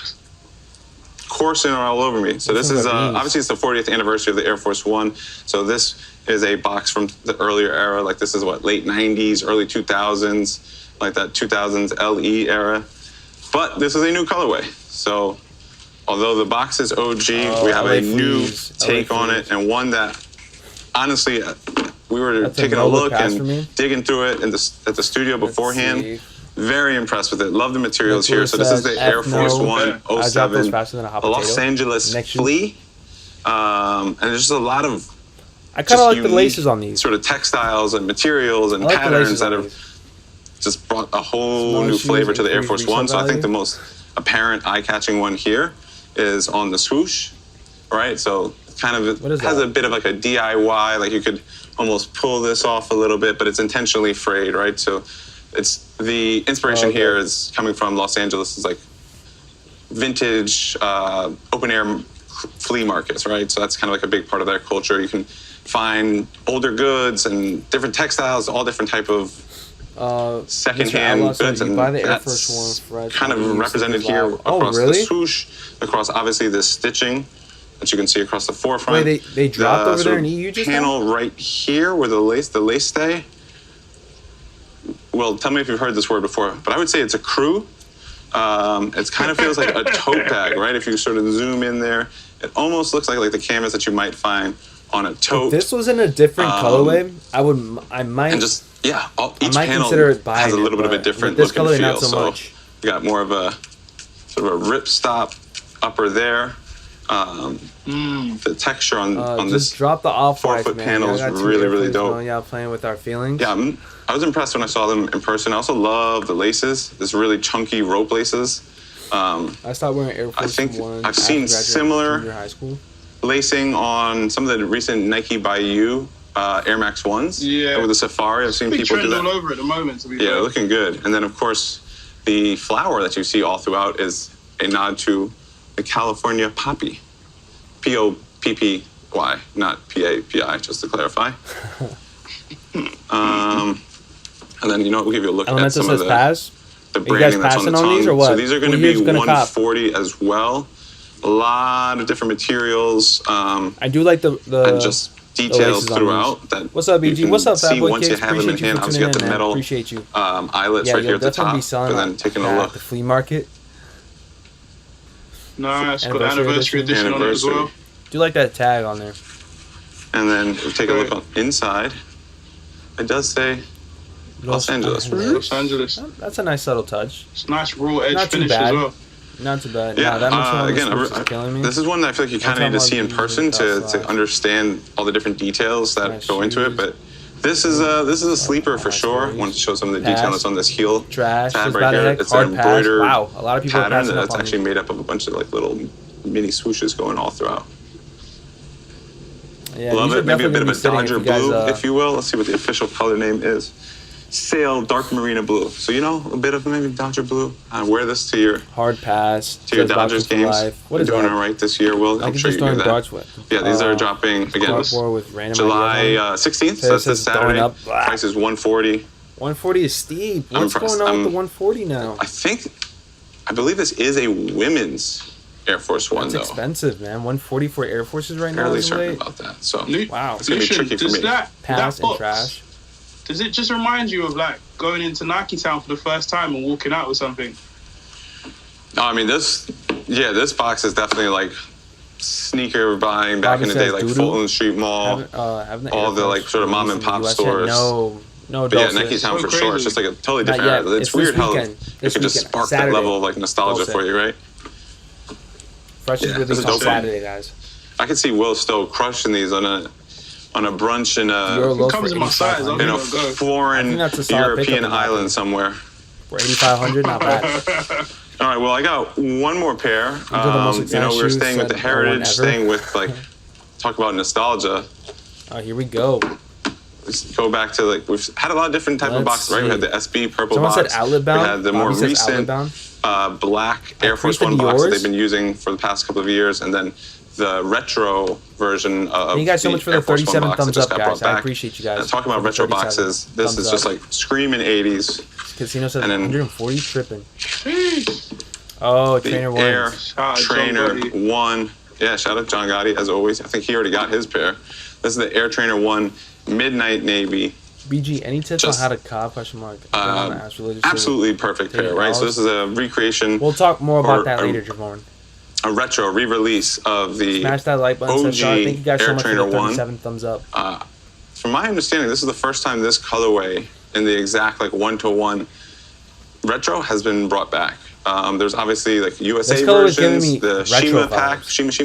coursing all over me. So this is obviously it's the 40th anniversary of the Air Force One. So this is a box from the earlier era. Like this is what, late 90s, early 2000s, like that 2000s LE era. But this is a new colorway. So although the box is OG, we have a new take on it, and one that honestly we were taking a look and digging through it at the studio beforehand. Very impressed with it. Love the materials here. So this is the Air Force One 07 Los Angeles Flea. And there's just a lot of I kind of like the laces on these. Sort of textiles and materials and patterns that have just brought a whole new flavor to the Air Force One. So I think the most apparent eye-catching one here is on the swoosh, right? So kind of has a bit of like a DIY, like you could almost pull this off a little bit, but it's intentionally frayed, right? So it's the inspiration here is coming from Los Angeles. It's like vintage open air flea markets, right? So that's kind of like a big part of their culture. You can find older goods and different textiles, all different type of secondhand goods, and that's kind of represented here across the swoosh, across obviously the stitching that you can see across the forefront. Wait, they dropped over there in EU just panel right here where the lace stay. Well, tell me if you've heard this word before, but I would say it's a crew. It kind of feels like a tote bag, right? If you sort of zoom in there, it almost looks like the canvas that you might find on a tote. If this was in a different colorway, I might. And just each panel has a little bit of a different look and feel. Not so much. You got more of a sort of a ripstop upper there. The texture on this drop the off-white panel is really, really dope. Yeah, playing with our feelings. Yeah, I was impressed when I saw them in person. I also love the laces. This really chunky rope laces. I started wearing Air Force One. I've seen similar high school lacing on some of the recent Nike Bayou Air Max 1s. Yeah. With the Safari. I've seen people do that. all over at the moment, to be fair. Looking good. And then, of course, the flower that you see all throughout is a nod to the California poppy. P-O-P-P-Y, not P-A-P-I, just to clarify. And then, we'll give you a look at some of the branding that's on the tongue. These or what? So these are going to be 140 as well. A lot of different materials. I do like the and just details throughout. That what's up, BG? What's up, see once you have them in hand. Obviously, you got the metal eyelets right here at the top. And then taking a look. The flea market. Nice. Got anniversary edition on it as well. Do like that tag on there. And then we'll take a look on inside. It does say Los Angeles. Los Angeles. That's a nice subtle touch. It's nice raw edge finish as well. Not too bad. Yeah, that killing me. This is one that I feel like you kind of need to see in person to understand all the different details that go into it. But this is a sleeper for sure. I wanted to show some of the detail that's on this heel tab right here. It's an embroidered a lot of people pattern that's actually made up of a bunch of little mini swooshes going all throughout. Yeah, Love these are it. Maybe a bit of a definitely Dodger fitting if you blue, guys, if you will. Let's see what the official color name is. Sail Dark Marina Blue. So, you know, a bit of maybe Dodger blue. Wear this to your hard pass to your says Dodgers Boxing for games. life. What You're is doing that? all right this year, Will. I I'm can sure just you throw knew in that. darts with. Yeah, these are dropping again. Cardboard with random July ideas on it. 16th. So that's Says this Saturday. going up. Price is $140. 140 is steep. I'm What's impressed. going on with the 140 now? I believe this is a women's Air Force One, That's though. expensive, man. 140 for Air Forces right now. Fairly Is certain late. about that. So Wow. it's gonna be tricky for me. Pass that and box, trash. does it just remind you of like going into Nike Town for the first time and walking out with something? No, I mean this box is definitely like sneaker buying back in the day, like Fulton Street Mall, all the like sort of mom and pop stores. No, but yeah, Nike Town for sure. It's just like a totally different era. It's weird how it could just spark that level of like nostalgia for you, right? Fresh is released on Saturday, guys. I could see Will still crushing these on a brunch in a foreign European island somewhere. For 8,500, not bad. All right, well, I got one more pair. You know, we were staying with the heritage, staying with like talk about nostalgia. Oh, here we go. Let's go back to like we've had a lot of different type of boxes, right? We had the SB purple Someone box. said outlet bound. We had the more recent black Air Force One box that they've been using for the past couple of years, and then the retro version of Thank you guys so much for the 37 thumbs up, guys. I back. appreciate you guys. And talking about retro boxes, this is just like screaming 80s. Casino says and then 140 tripping. Oh, Trainer One. Air Trainer One. Yeah, shout out John Gotti as always. I think he already got his pair. This is the Air Trainer One Midnight Navy. BG, any tips on how to cop? Question mark. Absolutely perfect pair, right? So this is a recreation. We'll talk more about that later, Javon. A retro re-release of the Smash that like button. OG Thank you guys so Air much Trainer for the 37 thumbs up. From my understanding, this is the first time this colorway in the exact like one-to-one retro has been brought back. There's obviously like USA versions, the Shima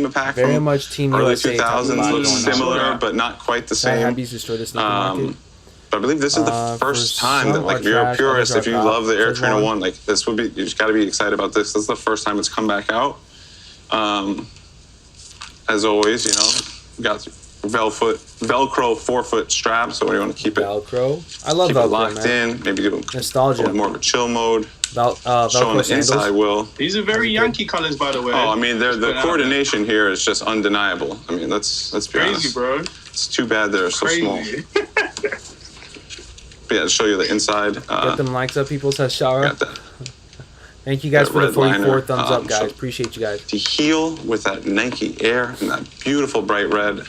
pack very from much Team early USA 2000s looks similar, but not quite the same. But I believe this is the first time that, like, if you're a purist, if you love the Air Trainer One, like, this would be, you just got to be excited about this. This is the first time it's come back out. As always, you know, we got Velcro 4-foot strap, so when you want to keep it Velcro. I love keep Velcro, it locked man. in, maybe do nostalgia, more of a chill mode. Velcro showing the sandals. inside, Will. These are very Yankee colors, by the way. Oh, I mean, the coordination here is just undeniable. I mean, let's be honest. Crazy, bro. It's too bad they're so small. But yeah, to show you the inside. Get them likes up, people, says Shara. Got that. Thank you guys for the 44 liner, thumbs up, guys. Appreciate you guys. To heel with that Nike Air and that beautiful bright red.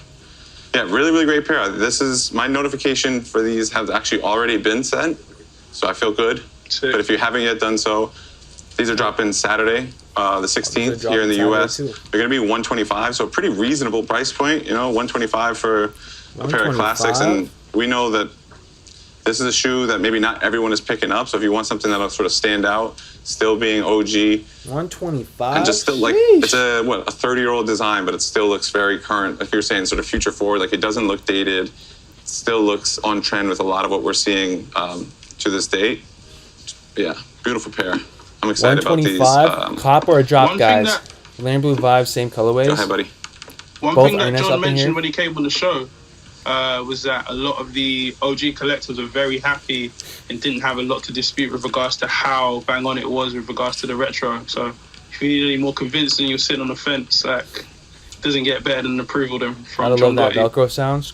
Yeah, really, really great pair. This is my notification for these have actually already been sent, so I feel good. Sick. But if you haven't yet done so, these are dropping Saturday, the 16th here in the US. They're going to be $125, so a pretty reasonable price point. You know, $125 for a pair of classics, and we know that this is a shoe that maybe not everyone is picking up. So if you want something that'll sort of stand out, still being OG, 125, and just still like it's a 30-year-old design, but it still looks very current. Like you're saying, sort of future forward. Like it doesn't look dated. It still looks on trend with a lot of what we're seeing to this date. Yeah, beautiful pair. I'm excited about these. 125, cop or a drop, guys. Land Blue Vibes, same colorways. Go ahead, buddy. One thing that John mentioned when he came on the show was that a lot of the OG collectors are very happy and didn't have a lot to dispute with regards to how bang on it was with regards to the retro. So if you need any more convincing, you're sitting on the fence. Like, it doesn't get better than approval from John Gotti. I love that Velcro sounds.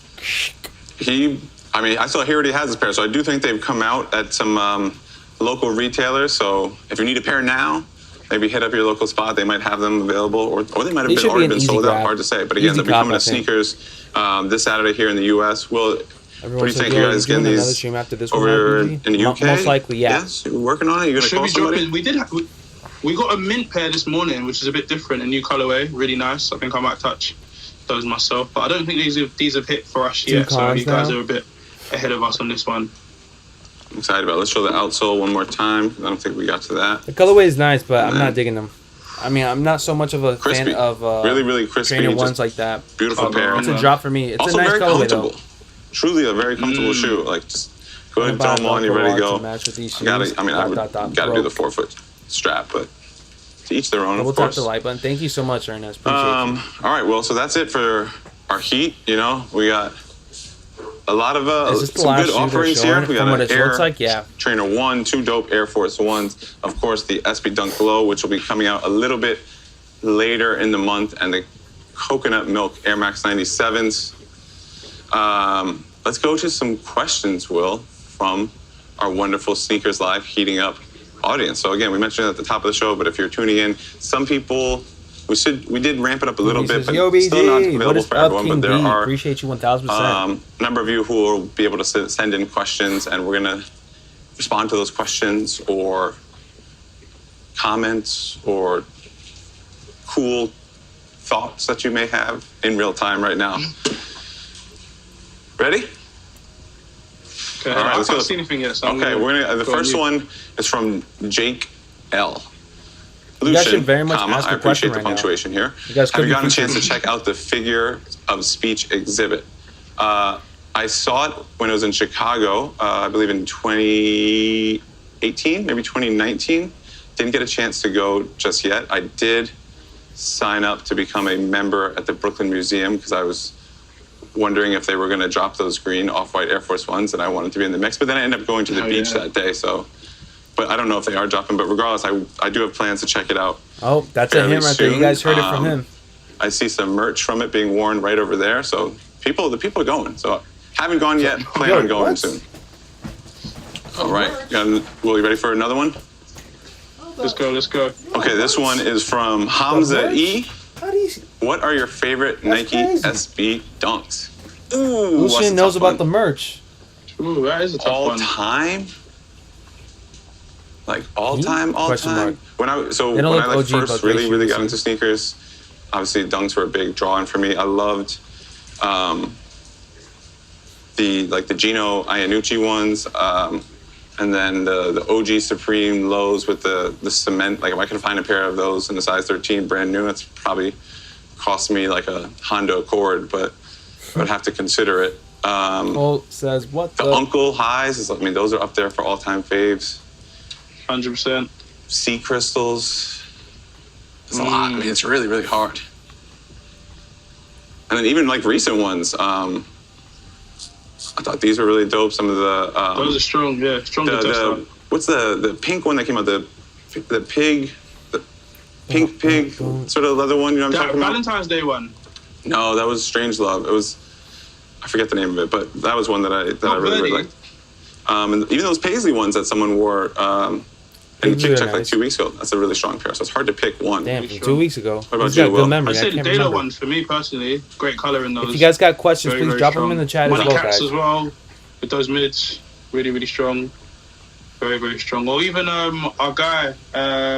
I saw he already has this pair, so I do think they've come out at some local retailers. So if you need a pair now, maybe hit up your local spot. They might have them available, or they might have already been sold out. Hard to say. But again, they'll be coming to Snkrs this Saturday here in the U.S. What do you think? You guys getting these over in the UK? Most likely, yeah. Yes, you're working on it. You're gonna call somebody? We got a mint pair this morning, which is a bit different, a new colorway, really nice. I think I might touch those myself, but I don't think these have hit for us yet. So you guys are a bit ahead of us on this one. I'm excited about it. Let's show the outsole one more time. I don't think we got to that. The colorway is nice, but I'm not digging them. I mean, I'm not so much of a fan of really, really crispy Trainer Ones like that. Beautiful pair. It's a drop for me. It's also a nice very colorway, comfortable. Though. Truly a very comfortable shoe. Like, just go ahead and throw them on. You're ready to go. I would do the 4-foot strap, but to each their own. We'll tap the like button. Thank you so much, Ernest. Appreciate you. All right, well, so that's it for our heat. You know, we got a lot of some good offerings here. We got an Air Trainer 1, 2 dope Air Force Ones. Of course, the SB Dunk Glow, which will be coming out a little bit later in the month, and the Coconut Milk Air Max 97s. Let's go to some questions, Will, from our wonderful Snkrs Live Heating Up audience. So again, we mentioned it at the top of the show, but if you're tuning in, some people, we did ramp it up a little bit, but still not available for everyone. But there are appreciate you 1,000%. A number of you who will be able to send in questions, and we're gonna respond to those questions or comments or cool thoughts that you may have in real time right now. Ready? Okay. All right, I haven't seen anything yet. So okay, we're gonna. The first one is from Jake L. You guys should very much ask I appreciate the punctuation here. Have you gotten a chance to check out the figure of speech exhibit? I saw it when it was in Chicago, I believe in 2018, maybe 2019. Didn't get a chance to go just yet. I did sign up to become a member at the Brooklyn Museum because I was wondering if they were going to drop those green off-white Air Force Ones, and I wanted to be in the mix. But then I ended up going to the beach that day, so. But I don't know if they are dropping. But regardless, I do have plans to check it out. Oh, that's a him right there. You guys heard it from him. I see some merch from it being worn right over there. So the people are going. So haven't gone yet. Plan on going soon. All right. Will you ready for another one? Let's go. Okay, this one is from Hamza E. What are your favorite Nike SB Dunks? Ooh, Lucien knows about the merch. Ooh, that is a tough one. All time? Like all time? When I first really got into sneakers, obviously Dunks were a big drawing for me. I loved the Gino Iannucci ones, and then the OG Supreme lows with the cement. Like if I could find a pair of those in the size 13 brand new, it's probably cost me like a Honda Accord, but I would have to consider it. Says what the Uncle Highs is, those are up there for all-time faves. 100%. Sea crystals. It's a lot. It's really, really hard. And then even like recent ones, I thought these were really dope. Some of the those are strong, yeah. What's the pink one that came out? The pink pig sort of leather one. You know what I'm talking about? Valentine's Day one. No, that was Strange Love. It was, I forget the name of it, but that was one that I really liked. And even those paisley ones that someone wore in the Chick Check like 2 weeks ago, that's a really strong pair. So it's hard to pick one. Damn, 2 weeks ago. What about you, Will? I'd say the Dalo ones for me personally. Great color in those. If you guys got questions, please drop them in the chat as well, guys. Caps as well, with those mids, really, really strong. Very, very strong. Or even our guy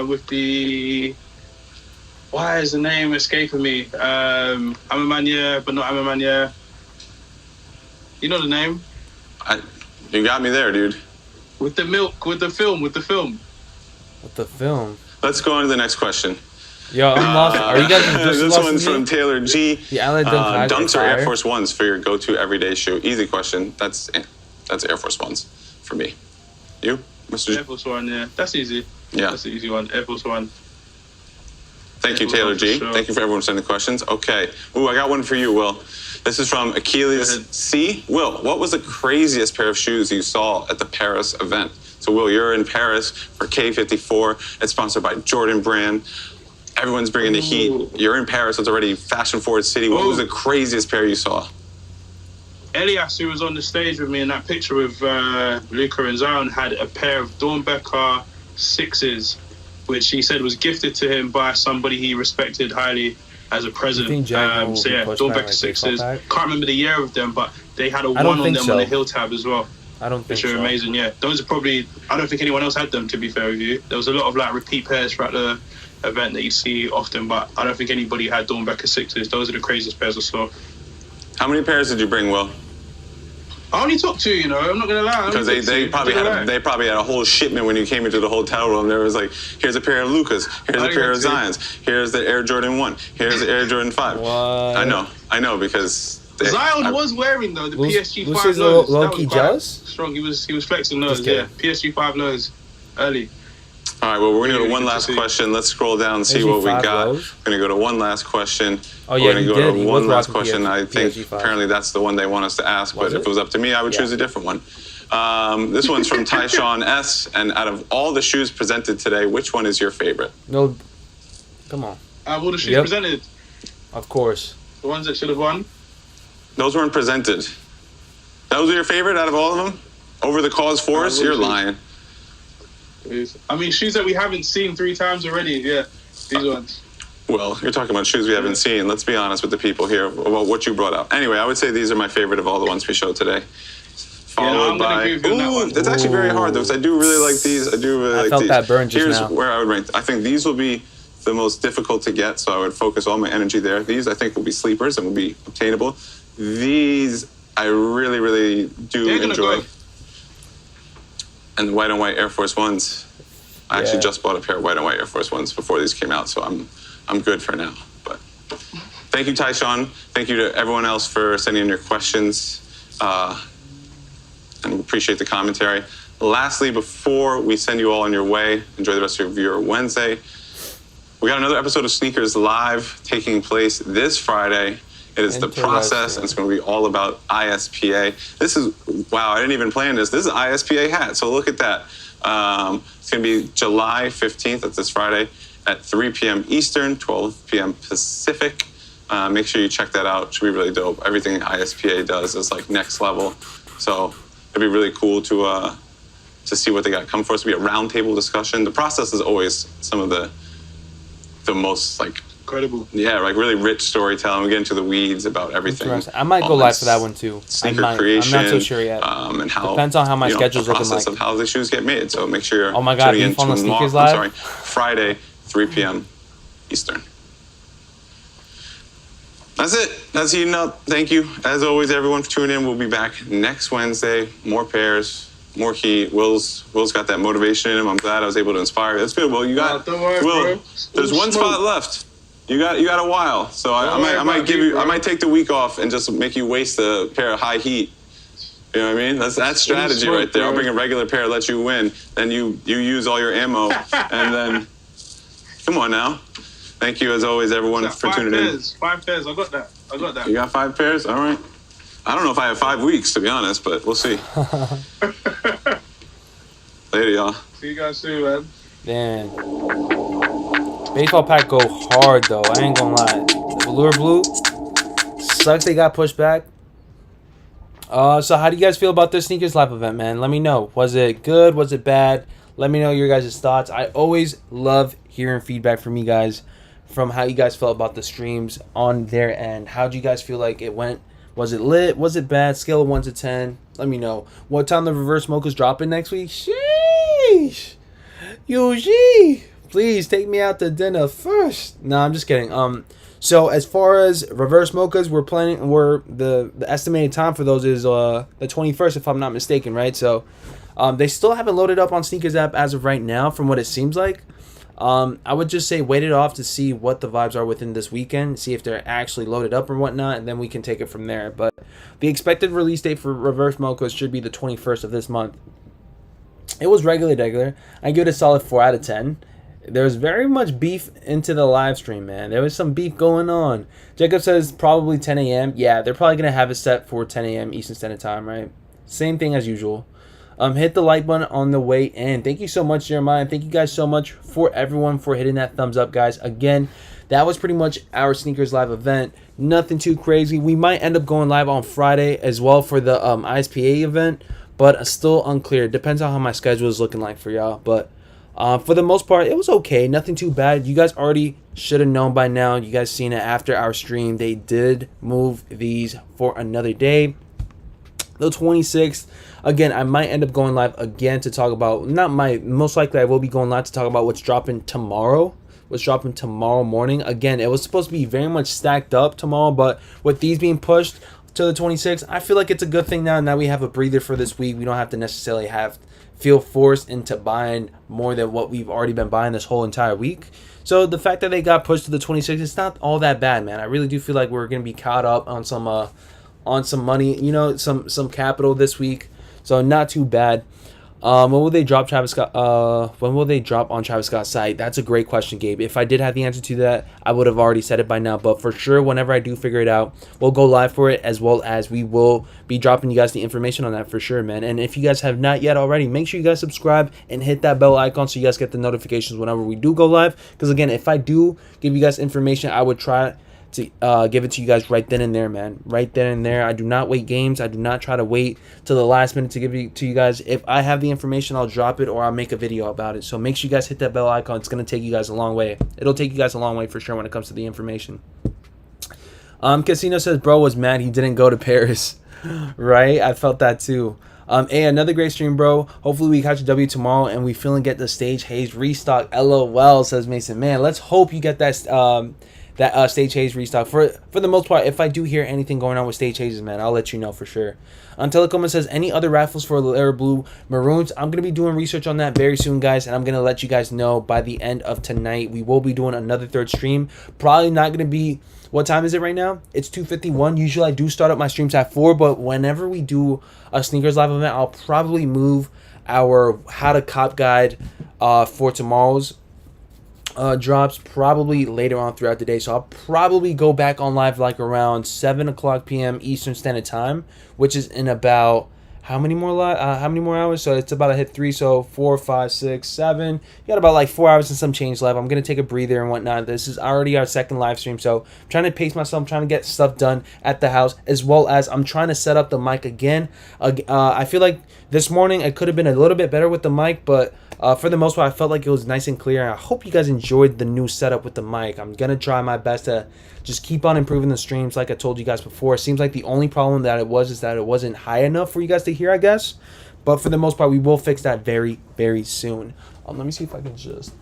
with the... Why is the name escaping me? I'm a man, yeah, but not I'm a man, yeah. You know the name? You got me there, dude. With the milk, with the film. With the film. Let's go on to the next question. Yo, I'm lost. Are you guys just this one's from Taylor G. The Allen Dunk Dunks or Air Force Ones for your go-to everyday shoe? Easy question. That's Air Force Ones for me. You, Mr. G? Air Force One, yeah. That's easy. Yeah. That's the easy one. Air Force One. Thank you, Taylor G. Sure. Thank you for everyone sending questions. Okay. Ooh, I got one for you, Will. This is from Achilles C. Will, what was the craziest pair of shoes you saw at the Paris event? So, Will, you're in Paris for K54. It's sponsored by Jordan Brand. Everyone's bringing the heat. You're in Paris. It's already fashion-forward city. What was the craziest pair you saw? Elias, who was on the stage with me in that picture with Luca and Zion, had a pair of Dornbecker 6s, which he said was gifted to him by somebody he respected highly as a present. Dornbecker 6s. Can't remember the year of them, but they had a one on them on the heel tab as well. I don't think so. Which are amazing, yeah. Those are probably, I don't think anyone else had them, to be fair with you. There was a lot of like repeat pairs throughout the event that you see often, but I don't think anybody had Dornbecker 6s. Those are the craziest pairs I saw. How many pairs did you bring, Will? I only took 2, I'm not gonna lie. Because they probably had a whole shipment when you came into the hotel room. There was like, here's a pair of Lucas, here's a pair of Zions, here's the Air Jordan 1, here's the Air Jordan 5. What? I know because Zion was wearing though the PSG 5 lows. Low-key jealous? Strong. He was flexing those. Yeah, PSG 5 lows early. All right, well, we're going to go to one last question. Let's scroll down and see what we got. We're going to go to one last question. Oh, yeah, we're going to go to one last rocking question. I think apparently that's the one they want us to ask, but if it was up to me, I would choose a different one. This one's from Tyshawn S. And out of all the shoes presented today, which one is your favorite? No, come on. Out of all the shoes presented? Of course. The ones that should have won? Those weren't presented. Those are your favorite out of all of them? Over the Cause Force? You're lying. I mean, shoes that we haven't seen 3 times already. Yeah, these ones. Well, you're talking about shoes we haven't seen. Let's be honest with the people here about what you brought up. Anyway, I would say these are my favorite of all the ones we showed today. Followed by... Ooh, that's actually very hard, though, because I do really like these. I do really like these. I felt that burn just now. Here's where I would rank. I think these will be the most difficult to get, so I would focus all my energy there. These, I think, will be sleepers and will be obtainable. These, I really, really do enjoy. And the white on white Air Force Ones. I actually just bought a pair of white on white Air Force Ones before these came out, so I'm good for now. But thank you, Tyshawn. Thank you to everyone else for sending in your questions. And we appreciate the commentary. Lastly, before we send you all on your way, enjoy the rest of your Wednesday. We got another episode of Snkrs Live taking place this Friday. It is the process, and it's going to be all about ISPA. This is, wow, I didn't even plan this. This is an ISPA hat, so look at that. It's going to be July 15th, that's this Friday, at 3 p.m. Eastern, 12 p.m. Pacific. Make sure you check that out. It should be really dope. Everything ISPA does is like next level. So it'd be really cool to see what they got come for us. It'll be a roundtable discussion. The process is always some of the most like incredible. Yeah, like really rich storytelling. We get into the weeds about everything. I might go live for that one too. Sneaker creation. I'm not so sure yet. And how depends on how my schedule's looking like. The process of how the shoes get made. So make sure you're oh my God, tuning in on the Snkrs Live? Friday, 3 p.m. Eastern. That's it. That's eating up. Thank you, as always, everyone, for tuning in. We'll be back next Wednesday. More pairs, more heat. Will's got that motivation in him. I'm glad I was able to inspire. That's good, Will. You got don't worry, Will. Bro. There's one spot left. You got a while, so I might take the week off and just make you waste a pair of high heat. You know what I mean? That's strategy right there. I'll bring a regular pair, let you win, then you use all your ammo, and then come on now. Thank you as always, everyone, for tuning in. 5 pairs. I got that. You got 5 pairs? All right. I don't know if I have 5 weeks, to be honest, but we'll see. Later, y'all. See you guys soon, man. Damn. Baseball pack go hard though. I ain't gonna lie. The Valour blue sucks. They got pushed back. So how do you guys feel about this Snkrs Live event, man? Let me know. Was it good? Was it bad? Let me know your guys' thoughts. I always love hearing feedback from you guys, from how you guys felt about the streams on their end. How do you guys feel like it went? Was it lit? Was it bad? Scale of 1 to 10. Let me know. What time the reverse mocha's dropping next week? Sheesh. Yuji. Please take me out to dinner first. No, I'm just kidding. So as far as reverse mochas, the estimated time for those is the 21st, if I'm not mistaken, right? So they still haven't loaded up on Snkrs app as of right now, from what it seems like. I would just say wait it off to see what the vibes are within this weekend, see if they're actually loaded up or whatnot, and then we can take it from there. But the expected release date for reverse mochas should be the 21st of this month. It was regular. I give it a solid 4 out of 10. There's very much beef into the live stream, man. There was some beef going on. Jacob says probably 10 a.m. Yeah, they're probably going to have it set for 10 a.m. Eastern Standard Time, right? Same thing as usual. Hit the like button on the way in. Thank you so much, Jeremiah. Thank you guys so much for everyone for hitting that thumbs up, guys. Again, that was pretty much our Snkrs Live event. Nothing too crazy. We might end up going live on Friday as well for the ISPA event, but still unclear. Depends on how my schedule is looking like for y'all, but for the most part, it was okay. Nothing too bad. You guys already should have known by now. You guys seen it after our stream. They did move these for another day. The 26th. Again, I might end up going live again to talk about, most likely I will be going live to talk about what's dropping tomorrow. What's dropping tomorrow morning. Again, it was supposed to be very much stacked up tomorrow, but with these being pushed to the 26th, I feel like it's a good thing now. Now we have a breather for this week. We don't have to necessarily feel forced into buying more than what we've already been buying this whole entire week. So the fact that they got pushed to the 26th, it's not all that bad, man. I really do feel like we're going to be caught up on some money, some capital this week. So not too bad. When will they drop Travis Scott? When will they drop on Travis Scott's site? That's a great question, Gabe. If I did have the answer to that, I would have already said it by now. But for sure, whenever I do figure it out, we'll go live for it, as well as we will be dropping you guys the information on that for sure, man. And if you guys have not yet already, make sure you guys subscribe and hit that bell icon so you guys get the notifications whenever we do go live. Because again, if I do give you guys information, I would try to give it to you guys right then and there, man. Right then and there. I do not wait games. I do not try to wait till the last minute to give it to you guys. If I have the information, I'll drop it or I'll make a video about it. So make sure you guys hit that bell icon. It's going to take you guys a long way. It'll take you guys a long way for sure when it comes to the information. Casino says bro was mad he didn't go to Paris. Right? I felt that too. Hey, another great stream, bro. Hopefully we catch a W tomorrow and we feeling get the Stage Haze restock. LOL, says Mason. Man, let's hope you get that Stage Haze restock. For the most part, if I do hear anything going on with Stage Hazes, man, I'll let you know for sure. Telecoma says, any other raffles for Lair Blue Maroons? I'm going to be doing research on that very soon, guys, and I'm going to let you guys know by the end of tonight. We will be doing another third stream. Probably not going to be... What time is it right now? It's 2:51. Usually I do start up my streams at 4, but whenever we do a Snkrs live event, I'll probably move our How to Cop guide for tomorrow's drops probably later on throughout the day. So I'll probably go back on live like around 7 o'clock p.m. Eastern Standard Time, which is in about how many more hours? So it's about to hit 3, so 4, 5, 6, 7. You got about like 4 hours and some change left. I'm gonna take a breather and whatnot. This is already our second live stream, so I'm trying to pace myself. I'm trying to get stuff done at the house, as well as I'm trying to set up the mic again. I feel like this morning it could have been a little bit better with the mic, but for the most part, I felt like it was nice and clear. I hope you guys enjoyed the new setup with the mic. I'm gonna try my best to just keep on improving the streams, like I told you guys before. It seems like the only problem that it was is that it wasn't high enough for you guys to hear, I guess. But for the most part, we will fix that very, very soon. Let me see if I can just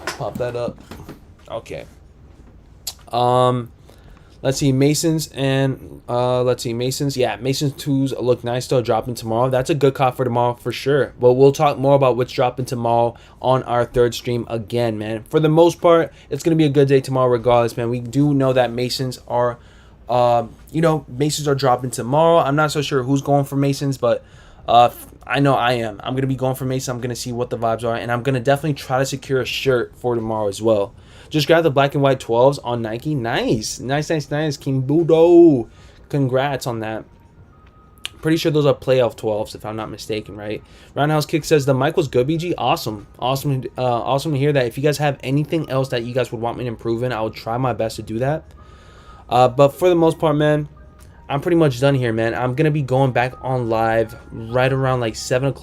pop that up. Okay. Let's see, Masons and Masons. Yeah, Masons 2s look nice though, dropping tomorrow. That's a good cop for tomorrow for sure. But we'll talk more about what's dropping tomorrow on our third stream again, man. For the most part, it's gonna be a good day tomorrow regardless, man. We do know that Masons are Masons are dropping tomorrow. I'm not so sure who's going for Masons, but I know I am. I'm gonna be going for Masons. I'm gonna see what the vibes are, and I'm gonna definitely try to secure a shirt for tomorrow as well. Just grab the black and white 12s on Nike. Nice. King Budo. Congrats on that. Pretty sure those are playoff 12s, if I'm not mistaken, right? Roundhouse Kick says the mic was good, BG. Awesome. Awesome to hear that. If you guys have anything else that you guys would want me to improve in, I will try my best to do that. But for the most part, man, I'm pretty much done here, man. I'm going to be going back on live right around like 7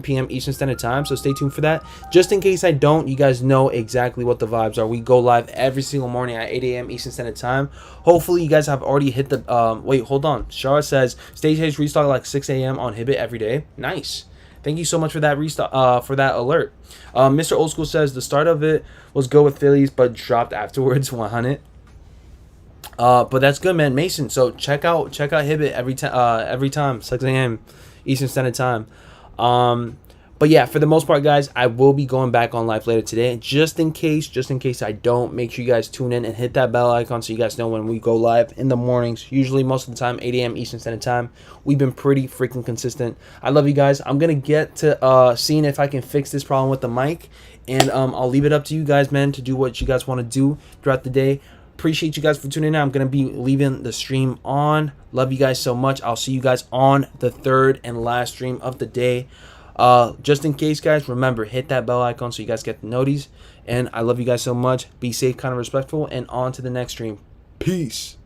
p.m. Eastern Standard Time. So stay tuned for that. Just in case I don't, you guys know exactly what the vibes are. We go live every single morning at 8 a.m. Eastern Standard Time. Hopefully, you guys have already hit the... wait, hold on. Shara says, Stage Haze restock like 6 a.m. on Hibbit every day. Nice. Thank you so much for that restock, for that alert. Mr. Old School says, the start of it was good with Phillies, but dropped afterwards. 100. But that's good, man. Mason, so check out Hibbit every time 6 a.m. Eastern Standard Time. But yeah, for the most part, guys, I will be going back on live later today. Just in case I don't, make sure you guys tune in and hit that bell icon so you guys know when we go live in the mornings. Usually, most of the time, 8 a.m. Eastern Standard Time. We've been pretty freaking consistent. I love you guys. I'm gonna get to seeing if I can fix this problem with the mic, and I'll leave it up to you guys, man, to do what you guys want to do throughout the day. Appreciate you guys for tuning in. I'm going to be leaving the stream on. Love you guys so much. I'll see you guys on the third and last stream of the day. Just in case, guys, remember, hit that bell icon so you guys get the noties. And I love you guys so much. Be safe, kind of respectful, and on to the next stream. Peace.